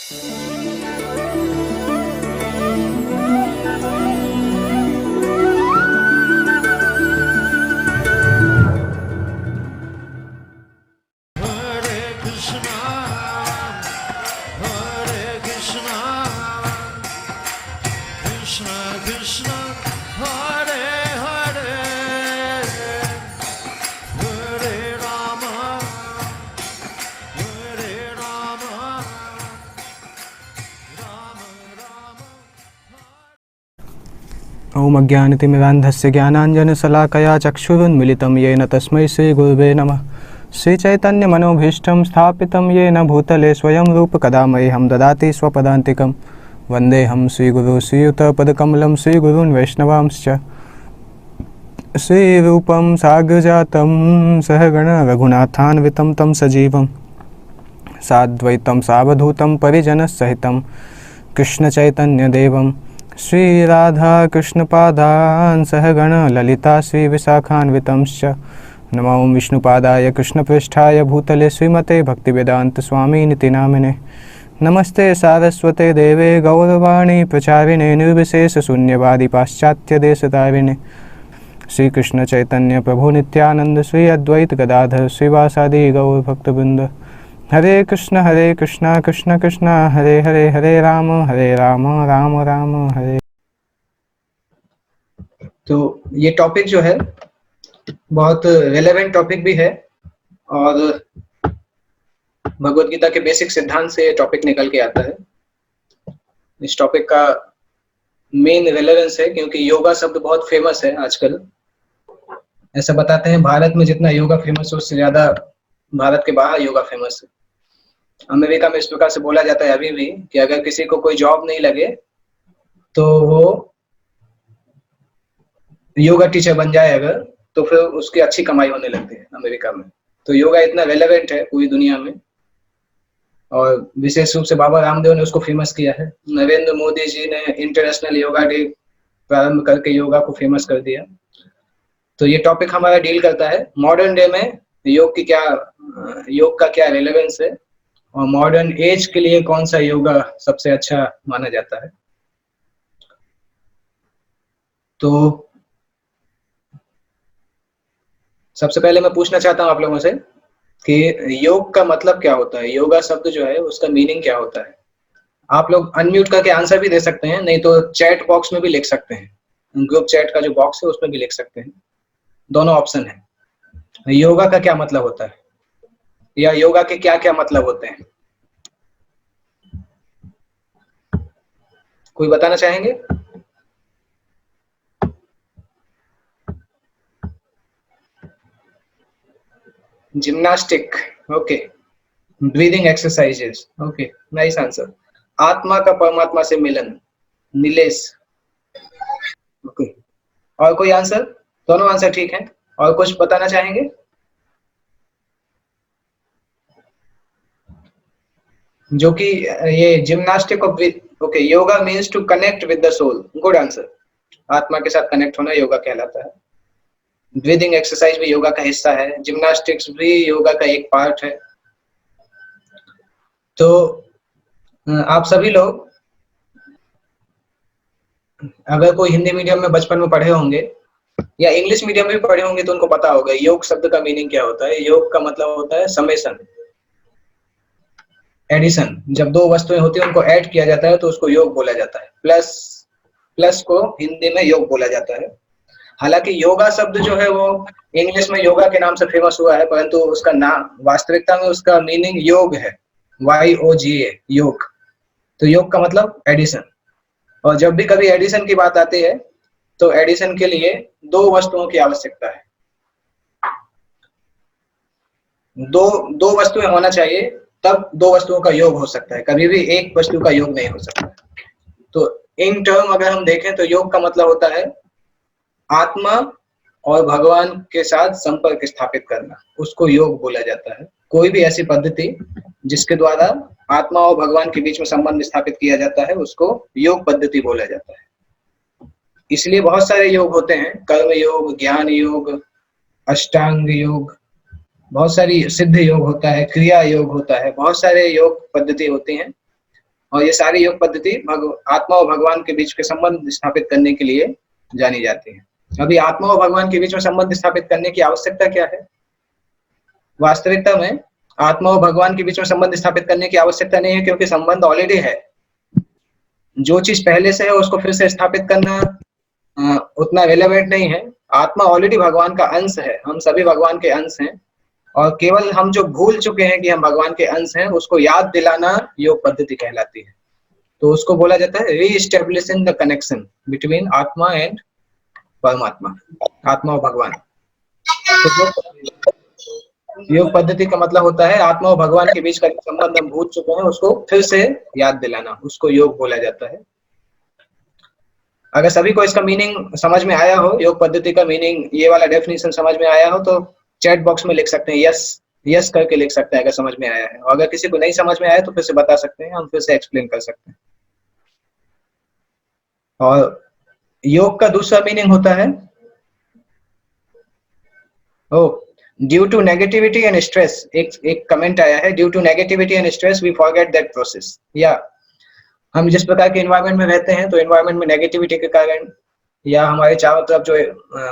ओम अज्ञानतिमिरान्धस्य ज्ञानाञ्जनशलाकया चक्षुरुन्मिलितं येन तस्मै श्रीगुरुवे नमः। श्रीचैतन्यमनोभीष्टं स्थापितं येन भूतले स्वयं रूपकदा मह्यं ददाति स्वपदान्तिकं। वन्देऽहं श्रीगुरुं श्रीयुतपदकमलं श्रीगुरून् वैष्णवांश्च। श्रीरूपं साग्रजातं सहगण रघुनाथान्वितं तं सजीवं साद्वैतं सावधूतं परिजनसहितं कृष्णचैतन्यदेवं श्रीराधा कृष्णपादान् सहगण ललिता श्रीविशाखान्वितंश्च। नमो विष्णुपादाय कृष्णपृष्ठाय भूतले श्रीमते भक्तिवेदान्तस्वामिनिति नामिने। नमस्ते सारस्वते देवे गौरवाणी प्रचारिणे निर्विशेषशून्यवादी पाश्चात्यदेशतारिणे। श्रीकृष्ण चैतन्य प्रभु नित्यानंद श्री अद्वैत गदाधर श्रीवासादि गौरभक्तवृंद। हरे कृष्ण कृष्ण कृष्ण हरे हरे, हरे राम राम राम हरे। तो ये टॉपिक जो है बहुत रेलेवेंट टॉपिक भी है और भगवत गीता के बेसिक सिद्धांत से टॉपिक निकल के आता है। इस टॉपिक का मेन रेलेवेंस है क्योंकि योगा शब्द बहुत फेमस है आजकल। ऐसा बताते हैं भारत में जितना योगा फेमस है उससे ज्यादा भारत के बाहर योगा फेमस है। अमेरिका में इस प्रकार से बोला जाता है अभी भी कि अगर किसी को कोई जॉब नहीं लगे तो वो योगा टीचर बन जाए अगर, तो फिर उसकी अच्छी कमाई होने लगती है अमेरिका में। तो योगा इतना रेलेवेंट है पूरी दुनिया में और विशेष रूप से बाबा रामदेव ने उसको फेमस किया है। नरेंद्र मोदी जी ने इंटरनेशनल योगा डे प्रारंभ करके योगा को फेमस कर दिया। तो ये टॉपिक हमारा डील करता है मॉडर्न डे में योग का क्या रेलेवेंस है और मॉडर्न एज के लिए कौन सा योगा सबसे अच्छा माना जाता है। तो सबसे पहले मैं पूछना चाहता हूं आप लोगों से कि योग का मतलब क्या होता है। योगा शब्द जो है उसका मीनिंग क्या होता है। आप लोग अनम्यूट करके आंसर भी दे सकते हैं, नहीं तो चैट बॉक्स में भी लिख सकते हैं। ग्रुप चैट का जो बॉक्स है उसमें भी लिख सकते हैं, दोनों ऑप्शन है। योगा का क्या मतलब होता है या योगा के क्या क्या मतलब होते हैं, कोई बताना चाहेंगे? Gymnastic, okay. Breathing exercises, okay, nice answer. आत्मा का परमात्मा से मिलन, नीलेश, ओके। और कोई आंसर? दोनों आंसर ठीक है। और कुछ बताना चाहेंगे? जो कि ये जिम्नास्टिक और okay, yoga means to connect with the soul, good answer. आत्मा के साथ कनेक्ट होना योगा कहलाता है। ब्रीदिंग एक्सरसाइज भी योगा का हिस्सा है, जिम्नास्टिक्स भी योगा का एक पार्ट है। तो आप सभी लोग अगर कोई हिंदी मीडियम में बचपन में पढ़े होंगे या इंग्लिश मीडियम में भी पढ़े होंगे तो उनको पता होगा योग शब्द का मीनिंग क्या होता है। योग का मतलब होता है समेशन, एडिशन। जब दो वस्तुएं होती हैं उनको ऐड किया जाता है तो उसको योग बोला जाता है। प्लस को हिंदी में योग बोला जाता है। हालांकि योगा शब्द जो है वो इंग्लिश में योगा के नाम से फेमस हुआ है, परंतु उसका नाम वास्तविकता में उसका मीनिंग योग है, YOGA, योग। तो योग का मतलब एडिशन। और जब भी कभी एडिशन की बात आती है तो एडिशन के लिए दो वस्तुओं की आवश्यकता है। दो वस्तुएं होना चाहिए, तब दो वस्तुओं का योग हो सकता है, कभी भी एक वस्तु का योग नहीं हो सकता। तो इन टर्म अगर हम देखें तो योग का मतलब होता है आत्मा और भगवान के साथ संपर्क स्थापित करना, उसको योग बोला जाता है। कोई भी ऐसी पद्धति जिसके द्वारा आत्मा और भगवान के बीच में संबंध स्थापित किया जाता है उसको योग पद्धति बोला जाता है। इसलिए बहुत सारे योग होते हैं, कर्म योग, ज्ञान योग, अष्टांग योग, बहुत सारी सिद्ध योग होता है, क्रिया योग होता है, बहुत सारे योग पद्धति होती हैं। और ये सारी योग पद्धति आत्मा और भगवान के बीच के संबंध स्थापित करने के लिए जानी जाती है। अभी आत्मा और भगवान के बीच में संबंध स्थापित करने की आवश्यकता क्या है? वास्तविकता में आत्मा और भगवान के बीच में संबंध स्थापित करने की आवश्यकता नहीं है, क्योंकि संबंध ऑलरेडी है। जो चीज पहले से है उसको फिर से स्थापित करना उतना रिलेवेंट नहीं है। आत्मा ऑलरेडी भगवान का अंश है, हम सभी भगवान के अंश हैं, और केवल हम जो भूल चुके हैं कि हम भगवान के अंश हैं, उसको याद दिलाना योग पद्धति कहलाती है। तो उसको बोला जाता है रीइस्टेब्लिशिंग द कनेक्शन बिटवीन आत्मा एंड परमात्मा, आत्मा और भगवान। तो योग पद्धति का मतलब होता है आत्मा और भगवान के बीच का संबंध हम भूल चुके हैं, उसको फिर से याद दिलाना, उसको योग बोला जाता है। अगर सभी को इसका मीनिंग समझ में आया हो, योग पद्धति का मीनिंग, ये वाला डेफिनेशन समझ में आया हो, तो चैट बॉक्स में लिख सकते हैं यस, यस करके लिख सकते हैं अगर समझ में आया है। और अगर किसी को नहीं समझ में आया तो फिर से बता सकते हैं, हम फिर से एक्सप्लेन कर सकते हैं। और योग का दूसरा मीनिंग होता है due to negativity and stress. एक कमेंट आया है, due to negativity and stress we forget that process. या हम जिस प्रकार के एनवायरनमेंट में रहते हैं, तो एनवायरनमेंट में नेगेटिविटी के कारण, या हमारे चारों तरफ जो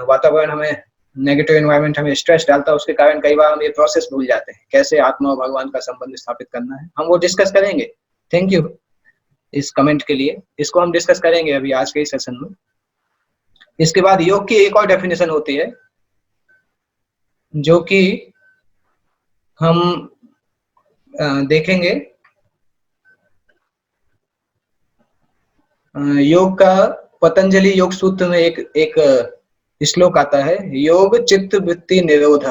वातावरण हमें नेगेटिव एनवायरनमेंट हमें स्ट्रेस डालता है, उसके कारण कई बार हम ये प्रोसेस भूल जाते हैं, कैसे आत्मा और भगवान का संबंध स्थापित करना है। हम वो डिस्कस करेंगे। थैंक यू इस कमेंट के लिए, इसको हम डिस्कस करेंगे अभी आज के इस सेशन में। इसके बाद योग की एक और डेफिनेशन होती है जो कि हम देखेंगे। योग का पतंजलि योग सूत्र में एक श्लोक आता है, योग चित्त वृत्ति निरोध।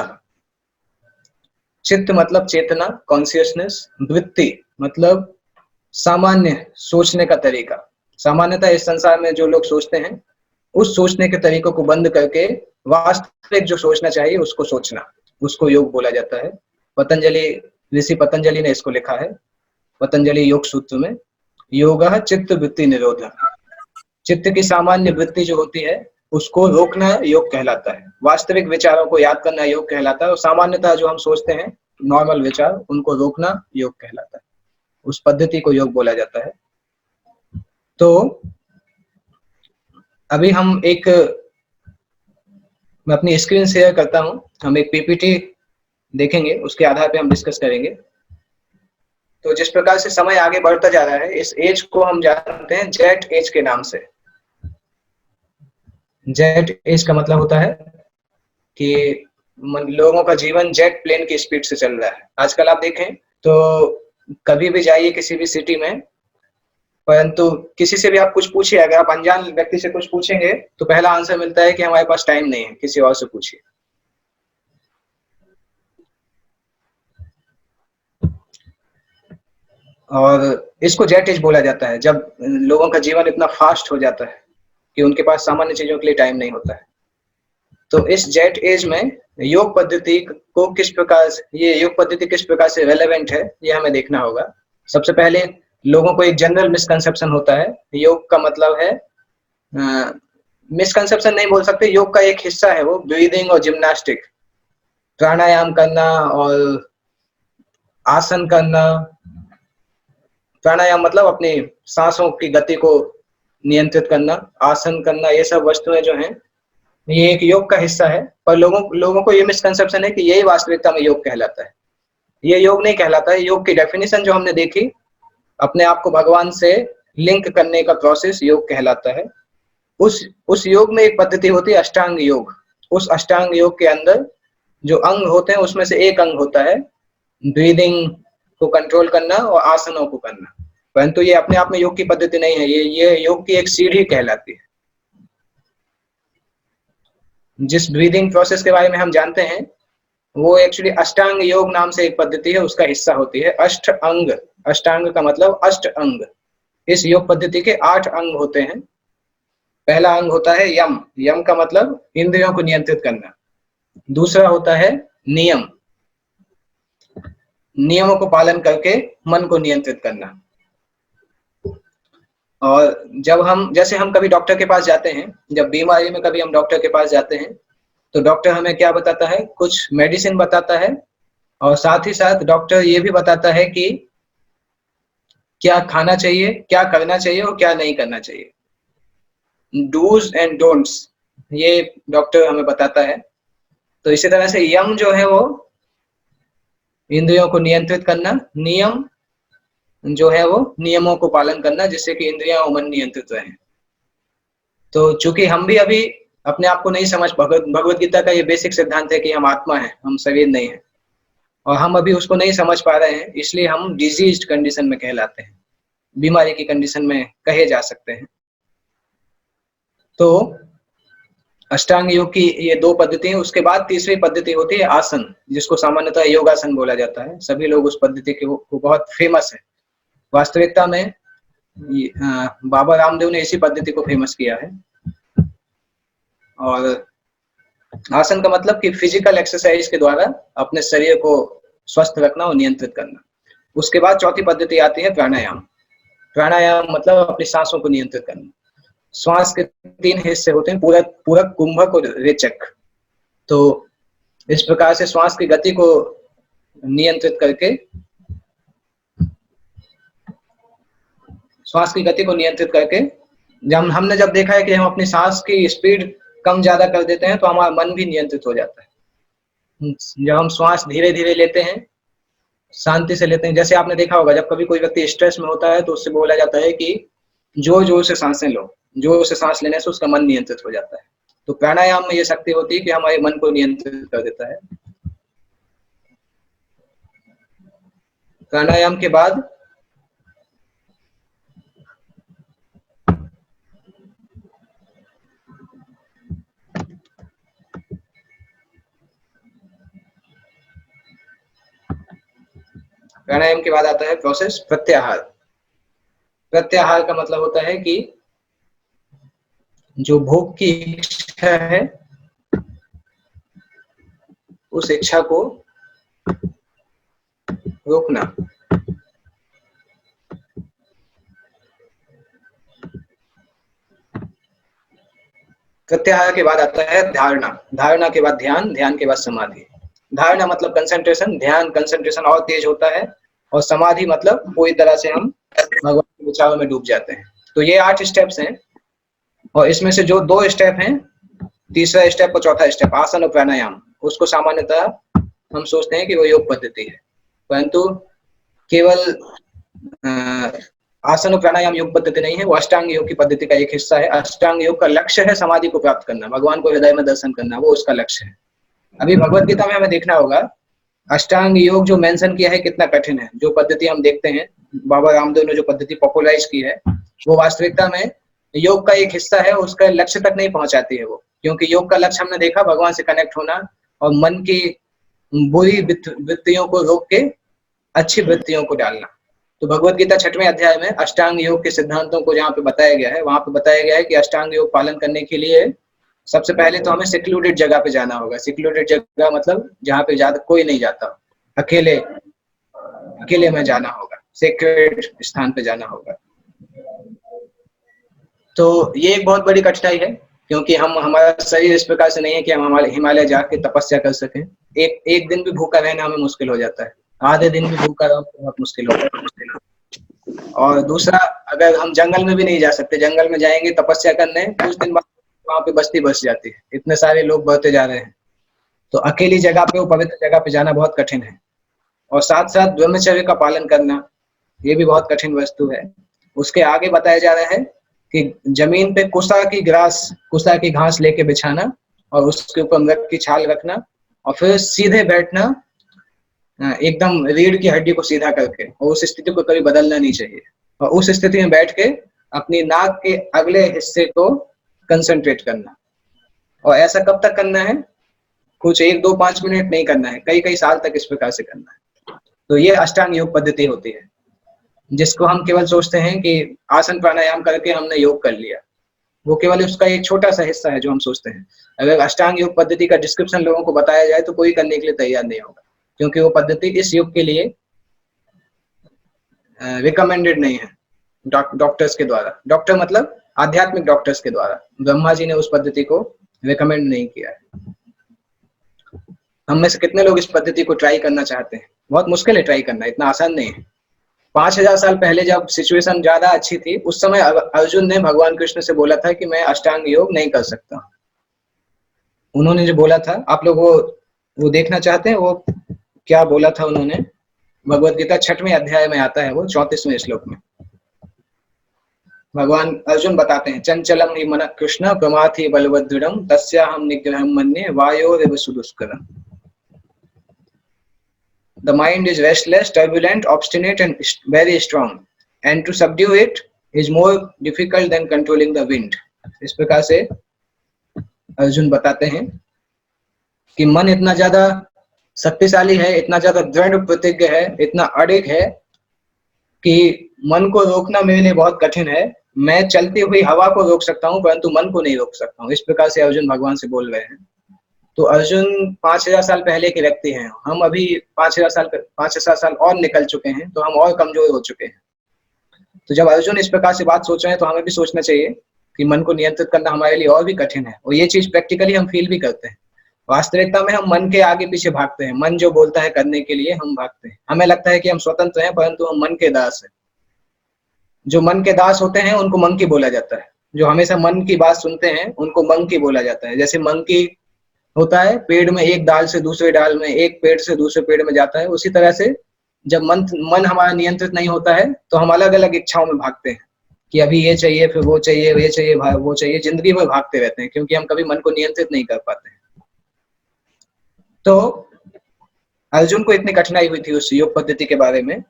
चित्त मतलब चेतना, कॉन्शियसनेस, वृत्ति मतलब सामान्य सोचने का तरीका। सामान्यतः इस संसार में जो लोग सोचते हैं, उस सोचने के तरीकों को बंद करके वास्तविक जो सोचना चाहिए उसको सोचना, उसको योग बोला जाता है। पतंजलि, ऋषि पतंजलि ने इसको लिखा है पतंजलि योग सूत्र में, योगः चित्त वृत्ति निरोध। चित्त की सामान्य वृत्ति जो होती है उसको रोकना योग कहलाता है। वास्तविक विचारों को याद करना योग कहलाता है, और सामान्यतः जो हम सोचते हैं नॉर्मल विचार, उनको रोकना योग कहलाता है। उस पद्धति को योग बोला जाता है। तो अभी हम मैं अपनी स्क्रीन शेयर करता हूं, हम एक पीपीटी देखेंगे, उसके आधार पे हम डिस्कस करेंगे। तो जिस प्रकार से समय आगे बढ़ता जा रहा है, इस एज को हम जानते हैं जेट एज के नाम से। जेट एज का मतलब होता है कि लोगों का जीवन जेट प्लेन की स्पीड से चल रहा है। आजकल आप देखें तो कभी भी जाइए किसी भी सिटी में, परंतु किसी से भी आप कुछ पूछिए, अगर आप अनजान व्यक्ति से कुछ पूछेंगे तो पहला आंसर मिलता है कि हमारे पास टाइम नहीं है, किसी और से पूछिए। और इसको जेट एज बोला जाता है, जब लोगों का जीवन इतना फास्ट हो जाता है कि उनके पास सामान्य चीजों के लिए टाइम नहीं होता है। तो इस जेट एज में योग पद्धति को किस प्रकार, ये योग पद्धति किस प्रकार से रेलेवेंट है, ये हमें देखना होगा। सबसे पहले लोगों को एक जनरल मिसकंसेप्शन होता है, योग का मतलब है, मिसकंसेप्शन नहीं बोल सकते, योग का एक हिस्सा है वो ब्रीदिंग और जिम्नास्टिक, प्राणायाम करना और आसन करना। प्राणायाम मतलब अपनी सांसों की गति को नियंत्रित करना, आसन करना, ये सब वस्तुएं जो हैं ये एक योग का हिस्सा है। पर लोगों को ये मिसकंसेप्शन है कि यही वास्तविकता में योग कहलाता है। ये योग नहीं कहलाता है। योग की डेफिनेशन जो हमने देखी, अपने आप को भगवान से लिंक करने का प्रोसेस योग कहलाता है। उस योग में एक पद्धति होती है अष्टांग योग। उस अष्टांग योग के अंदर जो अंग होते हैं उसमें से एक अंग होता है ब्रीदिंग को कंट्रोल करना और आसनों को करना। परंतु ये अपने आप में योग की पद्धति नहीं है, ये योग की एक सीढ़ी कहलाती है। जिस ब्रीदिंग प्रोसेस के बारे में हम जानते हैं वो एक्चुअली अष्टांग योग नाम से एक पद्धति है, उसका हिस्सा होती है। अष्ट अंग, अष्टांग का मतलब अष्ट अंग। इस योग पद्धति के 8 अंग होते हैं। पहला अंग होता है यम, यम का मतलब इंद्रियों को नियंत्रित करना। दूसरा होता है नियम, नियमों को पालन करके मन को नियंत्रित करना। और जैसे हम कभी डॉक्टर के पास जाते हैं, जब बीमारी में कभी हम डॉक्टर के पास जाते हैं तो डॉक्टर हमें क्या बताता है, कुछ मेडिसिन बताता है, और साथ ही साथ डॉक्टर ये भी बताता है कि क्या खाना चाहिए, क्या करना चाहिए और क्या नहीं करना चाहिए, डूज एंड डोंट्स, ये डॉक्टर हमें बताता है। तो इसी तरह से यम जो है वो इंद्रियों को नियंत्रित करना, नियम जो है वो नियमों को पालन करना जिससे कि इंद्रियां और मन नियंत्रित रहे। तो चूंकि हम भी अभी अपने आप को नहीं समझ, भगवत गीता का ये बेसिक सिद्धांत है कि हम आत्मा है, हम शरीर नहीं है, और हम अभी उसको नहीं समझ पा रहे हैं, इसलिए हम डिजीज्ड कंडीशन में कहलाते हैं, बीमारी की कंडीशन में कहे जा सकते हैं। तो अष्टांग योग की ये दो पद्धति है। उसके बाद तीसरी पद्धति होती है आसन, जिसको सामान्यतः योगासन बोला जाता है। सभी लोग उस पद्धति को बहुत फेमस है। वास्तविकता में बाबा रामदेव ने इसी पद्धति को फेमस किया है। और आसन का मतलब कि फिजिकल एक्सरसाइज के द्वारा अपने शरीर को स्वस्थ रखना और नियंत्रित करना। उसके बाद चौथी पद्धति आती है प्राणायाम। प्राणायाम मतलब अपनी सांसों को नियंत्रित करना। श्वास के 3 हिस्से होते हैं, पूरक, पूरक, कुंभक और रेचक। तो इस प्रकार से श्वास की गति को नियंत्रित करके, श्वास की गति को नियंत्रित करके, हमने जब देखा है कि हम अपनी सांस की स्पीड कम ज्यादा कर देते हैं तो हमारा मन भी नियंत्रित हो जाता है। जब हम श्वास धीरे धीरे लेते हैं, शांति से लेते हैं, जैसे आपने देखा होगा जब कभी कोई व्यक्ति स्ट्रेस में होता है तो उससे बोला जाता है कि जोर जोर से सांसें लो, जोर से सांस लेने से उसका मन नियंत्रित हो जाता है। तो प्राणायाम में यह शक्ति होती है कि हमारे मन को नियंत्रित कर देता है। प्राणायाम के बाद आता है प्रोसेस प्रत्याहार। प्रत्याहार का मतलब होता है कि जो भोग की इच्छा है उस इच्छा को रोकना। प्रत्याहार के बाद आता है धारणा। धारणा के बाद ध्यान, ध्यान के बाद समाधि। धारणा मतलब कंसंट्रेशन, ध्यान कंसंट्रेशन और तेज होता है, और समाधि मतलब पूरी तरह से हम भगवान के विचारों में डूब जाते हैं। तो ये 8 स्टेप्स हैं, और इसमें से जो 2 स्टेप हैं, तीसरा स्टेप और चौथा स्टेप, आसन और प्राणायाम, उसको सामान्यतः हम सोचते हैं कि वो योग पद्धति है, परंतु केवल आसन और प्राणायाम योग पद्धति नहीं है, वो अष्टांग योग की पद्धति का एक हिस्सा है। अष्टांग योग का लक्ष्य है समाधि को प्राप्त करना, भगवान को हृदय में दर्शन करना, वो उसका लक्ष्य है। अभी भगवत गीता में हमें देखना होगा अष्टांग योग जो मेंशन किया है कितना कठिन है। जो पद्धति हम देखते हैं, बाबा रामदेव ने जो पद्धति पॉपुलराइज की है, वो वास्तविकता में योग का एक हिस्सा है, उसका लक्ष्य तक नहीं पहुंचाती है वो। क्योंकि योग का लक्ष्य हमने देखा भगवान से कनेक्ट होना और मन की बुरी वृत्तियों को रोक के अच्छी वृत्तियों को डालना। तो भगवत गीता 6वें अध्याय में अष्टांग योग के सिद्धांतों को जहाँ पे बताया गया है, वहां पे बताया गया है कि अष्टांग योग पालन करने के लिए सबसे पहले तो हमें सिक्लूडेड जगह पे जाना होगा। सिक्लूडेड जगह मतलब जहाँ पे ज्यादा कोई नहीं जाता, अकेले में जाना होगा, सेक्रेड स्थान पे जाना होगा। तो ये एक बहुत बड़ी कठिनाई है, क्योंकि हमारा शरीर इस प्रकार से नहीं है कि हम हमारे हिमालय जाके तपस्या कर सकें। एक दिन भी भूखा रहना हमें मुश्किल हो जाता है, आधे दिन भी भूखा रहना बहुत मुश्किल होता है। और दूसरा, अगर हम जंगल में भी नहीं जा सकते, जंगल में जाएंगे तपस्या करने, कुछ दिन बाद वहां पे बस्ती बस जाती है, इतने सारे लोग बढ़ते जा रहे हैं। तो अकेली जगह पे, वो पवित्र जगह पे जाना बहुत कठिन है। और साथ साथ ब्रह्मचर्य का पालन करना, ये भी बहुत कठिन वस्तु है। उसके आगे बताया जा रहा है कि जमीन पे कुसा की घास लेके बिछाना, और उसके ऊपर मृग की छाल रखना, और फिर सीधे बैठना, एकदम रीढ़ की हड्डी को सीधा करके, और उस स्थिति को कभी बदलना नहीं चाहिए। और उस स्थिति में बैठ के अपनी नाक के अगले हिस्से को कंसंट्रेट करना। और ऐसा कब तक करना है? कुछ 1, 2, 5 मिनट नहीं करना है, कई साल तक इस प्रकार से करना है। तो ये अष्टांग योग पद्धति होती है, जिसको हम केवल सोचते हैं कि आसन प्राणायाम करके हमने योग कर लिया। वो केवल उसका एक छोटा सा हिस्सा है जो हम सोचते हैं। अगर अष्टांग योग पद्धति का डिस्क्रिप्शन लोगों को बताया जाए तो कोई करने के लिए तैयार नहीं होगा, क्योंकि वो पद्धति इस योग के लिए रिकमेंडेड नहीं है डॉक्टर्स के द्वारा। डॉक्टर मतलब आध्यात्मिक डॉक्टर्स के द्वारा। ब्रह्मा जी ने उस पद्धति को रिकमेंड नहीं किया है। हम में से कितने लोग इस पद्धति को ट्राई करना चाहते हैं? बहुत मुश्किल है ट्राई करना, इतना आसान नहीं है। 5000 साल पहले जब सिचुएशन ज्यादा अच्छी थी, उस समय अर्जुन ने भगवान कृष्ण से बोला था कि मैं अष्टांग योग नहीं कर सकता। उन्होंने जो बोला था, आप लोग वो देखना चाहते हैं, वो क्या बोला था उन्होंने? भगवत गीता 6वें अध्याय में आता है, वो 34वें श्लोक में भगवान अर्जुन बताते हैं, चंचलम हि मन कृष्ण प्रमाथि बलवदृढ़म तस्याहम निग्रहम मन्ये वायोरिव सुदुष्करम। The mind is restless, turbulent, obstinate and very strong, and to subdue it is more difficult than controlling the wind. इस प्रकार से अर्जुन बताते हैं कि मन इतना ज्यादा शक्तिशाली है, इतना ज्यादा दृढ़ प्रतिज्ञ है, इतना अड़िग है कि मन को रोकना मेरे लिए बहुत कठिन है। मैं चलती हुई हवा को रोक सकता हूँ, परंतु मन को नहीं रोक सकता हूँ। इस प्रकार से अर्जुन भगवान से बोल रहे हैं। तो अर्जुन 5000 साल पहले के व्यक्ति हैं, हम अभी 5000 साल और निकल चुके हैं, तो हम और कमजोर हो चुके हैं। तो जब अर्जुन इस प्रकार से बात सोच रहे हैं, तो हमें भी सोचना चाहिए कि मन को नियंत्रित करना हमारे लिए और भी कठिन है, और ये चीज प्रैक्टिकली हम फील भी करते हैं। वास्तविकता में हम मन के आगे पीछे भागते हैं, मन जो बोलता है करने के लिए हम भागते हैं। हमें लगता है कि हम स्वतंत्र हैं, परंतु हम मन के दास हैं। जो मन के दास होते हैं उनको मंकी बोला जाता है। जो हमेशा मन की बात सुनते हैं उनको मंकी बोला जाता है। जैसे मंकी होता है पेड़ में, एक डाल से दूसरे डाल में, एक पेड़ से दूसरे पेड़ में जाता है, उसी तरह से जब मन हमारा नियंत्रित नहीं होता है तो हम अलग अलग इच्छाओं में भागते हैं कि अभी ये चाहिए, फिर वो चाहिए, ये चाहिए, वो चाहिए, जिंदगी भर भागते रहते हैं, क्योंकि हम कभी मन को नियंत्रित नहीं कर पाते हैं। तो अर्जुन को इतनी कठिनाई हुई थी उस योग पद्धति के बारे में।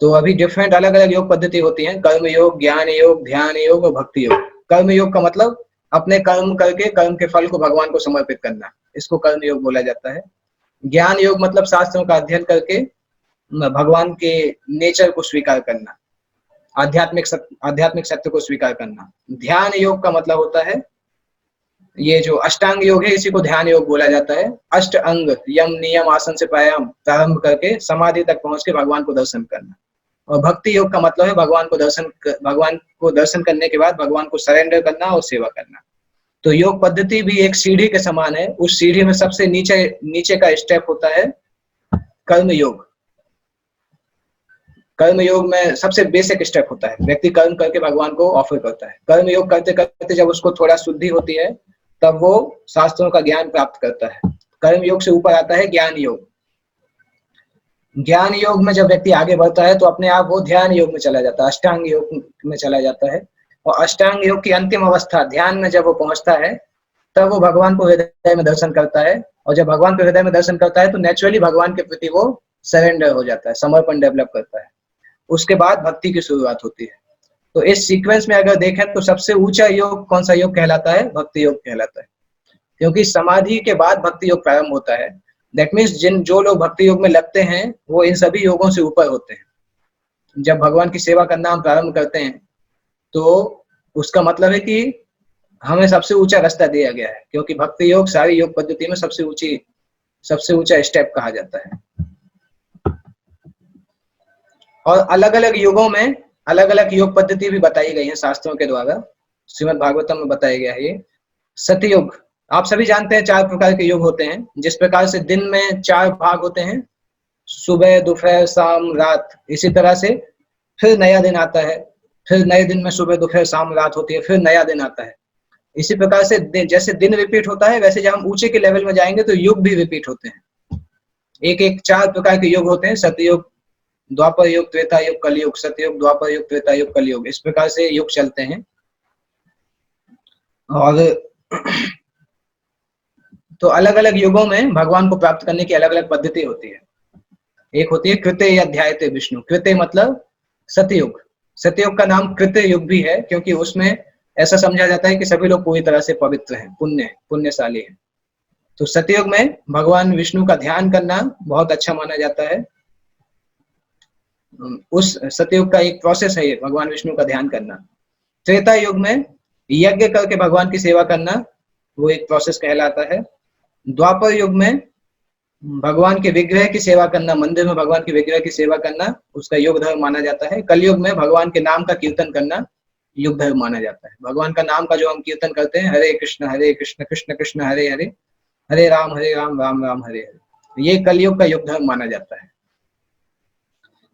तो अभी डिफरेंट अलग अलग योग पद्धति होती हैं, कर्म योग, ज्ञान योग, ध्यान योग और भक्ति योग। कर्म योग का मतलब अपने कर्म करके कर्म के फल को भगवान को समर्पित करना, इसको कर्म योग बोला जाता है। ज्ञान योग मतलब शास्त्रों का अध्ययन करके भगवान के नेचर को स्वीकार करना, आध्यात्मिक सत्य को स्वीकार करना। ध्यान योग का मतलब होता है ये जो अष्टांग योग है, इसी को ध्यान योग बोला जाता है। अष्ट अंग यम नियम आसन से प्रारंभ करके समाधि तक पहुंच के भगवान को दर्शन करना। और भक्ति योग का मतलब है भगवान को दर्शन करने के बाद भगवान को सरेंडर करना और सेवा करना। तो योग पद्धति भी एक सीढ़ी के समान है। उस सीढ़ी में सबसे नीचे का स्टेप होता है कर्म योग। कर्म योग में सबसे बेसिक स्टेप होता है, व्यक्ति कर्म करके भगवान को ऑफर करता है। कर्म योग करते करते जब उसको थोड़ा शुद्धि होती है, तब वो शास्त्रों का ज्ञान प्राप्त करता है। कर्म योग से ऊपर आता है ज्ञान योग। ज्ञान योग में जब व्यक्ति आगे बढ़ता है तो अपने आप वो ध्यान योग में चला जाता है, अष्टांग योग में चला जाता है। और अष्टांग योग की अंतिम अवस्था ध्यान में जब वो पहुंचता है, तब वो भगवान को हृदय में दर्शन करता है। और जब भगवान को हृदय में दर्शन करता है तो नेचुरली भगवान के प्रति वो सरेंडर हो जाता है, समर्पण डेवलप करता है। उसके बाद भक्ति की शुरुआत होती है। तो इस सीक्वेंस में अगर देखें तो सबसे ऊंचा योग कौन सा योग कहलाता है? भक्ति योग कहलाता है, क्योंकि समाधि के बाद भक्ति योग प्रारंभ होता है। दैट मीन्स जो लोग भक्ति योग में लगते हैं वो इन सभी योगों से ऊपर होते हैं। जब भगवान की सेवा करना हम प्रारंभ करते हैं तो उसका मतलब है कि हमें सबसे ऊंचा रास्ता दिया गया है, क्योंकि भक्ति योग सारी योग पद्धति में सबसे ऊंचा स्टेप कहा जाता है। और अलग अलग युगों में अलग अलग योग पद्धति भी बताई गई है शास्त्रों के द्वारा। श्रीमद् भागवतम में बताया गया है ये सतयुग। आप सभी जानते हैं 4 प्रकार के योग होते हैं। जिस प्रकार से दिन में 4 भाग होते हैं, सुबह, दोपहर, शाम, रात, इसी तरह से फिर नया दिन आता है, फिर नए दिन में सुबह, दोपहर, शाम, रात होती है, फिर नया दिन आता है। इसी प्रकार से जैसे दिन रिपीट होता है, वैसे जब हम ऊंचे के लेवल में जाएंगे तो युग भी रिपीट होते हैं। एक 4 प्रकार के युग होते हैं, सतयुग, द्वापर युग, त्रेता युग, कलयुग। सतयुग, द्वापर युग, त्रेता युग, कलयुग, इस प्रकार से युग चलते हैं। और तो अलग अलग युगों में भगवान को प्राप्त करने की अलग अलग पद्धति होती है। एक होती है कृत्य या ध्यायते विष्णु। कृत्य मतलब सतयुग। सतयुग का नाम कृत्य युग भी है क्योंकि उसमें ऐसा समझा जाता है कि सभी लोग पूरी तरह से पवित्र हैं, पुण्यशाली हैं। तो सतयुग में भगवान विष्णु का ध्यान करना बहुत अच्छा माना जाता है। उस सतयुग का एक प्रोसेस है ये, भगवान विष्णु का ध्यान करना। त्रेता युग में यज्ञ करके भगवान की सेवा करना, वो एक प्रोसेस कहलाता है। द्वापर युग में भगवान के विग्रह की सेवा करना, मंदिर में भगवान के विग्रह की सेवा करना, उसका योग धर्म माना जाता है। कलयुग में भगवान के नाम का कीर्तन करना योग धर्म माना जाता है। भगवान का नाम का जो हम कीर्तन करते हैं, हरे कृष्ण कृष्ण कृष्ण हरे हरे, हरे राम राम राम हरे हरे, ये कलयुग का योग धर्म माना जाता है।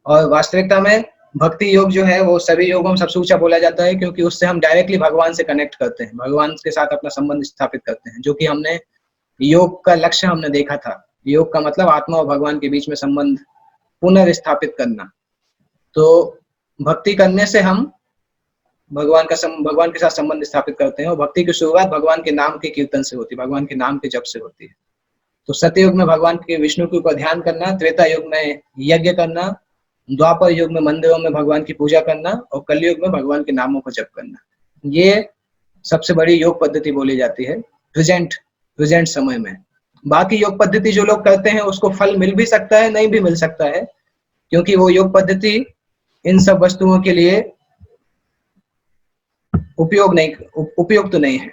और वास्तविकता में भक्ति योग जो है वो सभी योगों में सबसे ऊंचा बोला जाता है, क्योंकि उससे हम डायरेक्टली भगवान से कनेक्ट करते हैं, भगवान के साथ अपना संबंध स्थापित करते हैं, जो कि हमने योग का लक्ष्य हमने देखा था। योग का मतलब आत्मा और भगवान के बीच में संबंध पुनर्स्थापित करना। तो भक्ति करने से हम भगवान के साथ संबंध स्थापित करते हैं, और भक्ति की शुरुआत भगवान के नाम के कीर्तन से होती है, भगवान के नाम के जप से होती है। तो सत्ययुग में भगवान के विष्णु के ऊपर ध्यान करना, त्रेता युग में यज्ञ करना, द्वापर युग में मंदिरों में भगवान की पूजा करना, और कलयुग में भगवान के नामों को जप करना, ये सबसे बड़ी योग पद्धति बोली जाती है प्रेजेंट समय में। बाकी योग पद्धति जो लोग करते हैं उसको फल मिल भी सकता है, नहीं भी मिल सकता है, क्योंकि वो योग पद्धति इन सब वस्तुओं के लिए उपयुक्त तो नहीं है।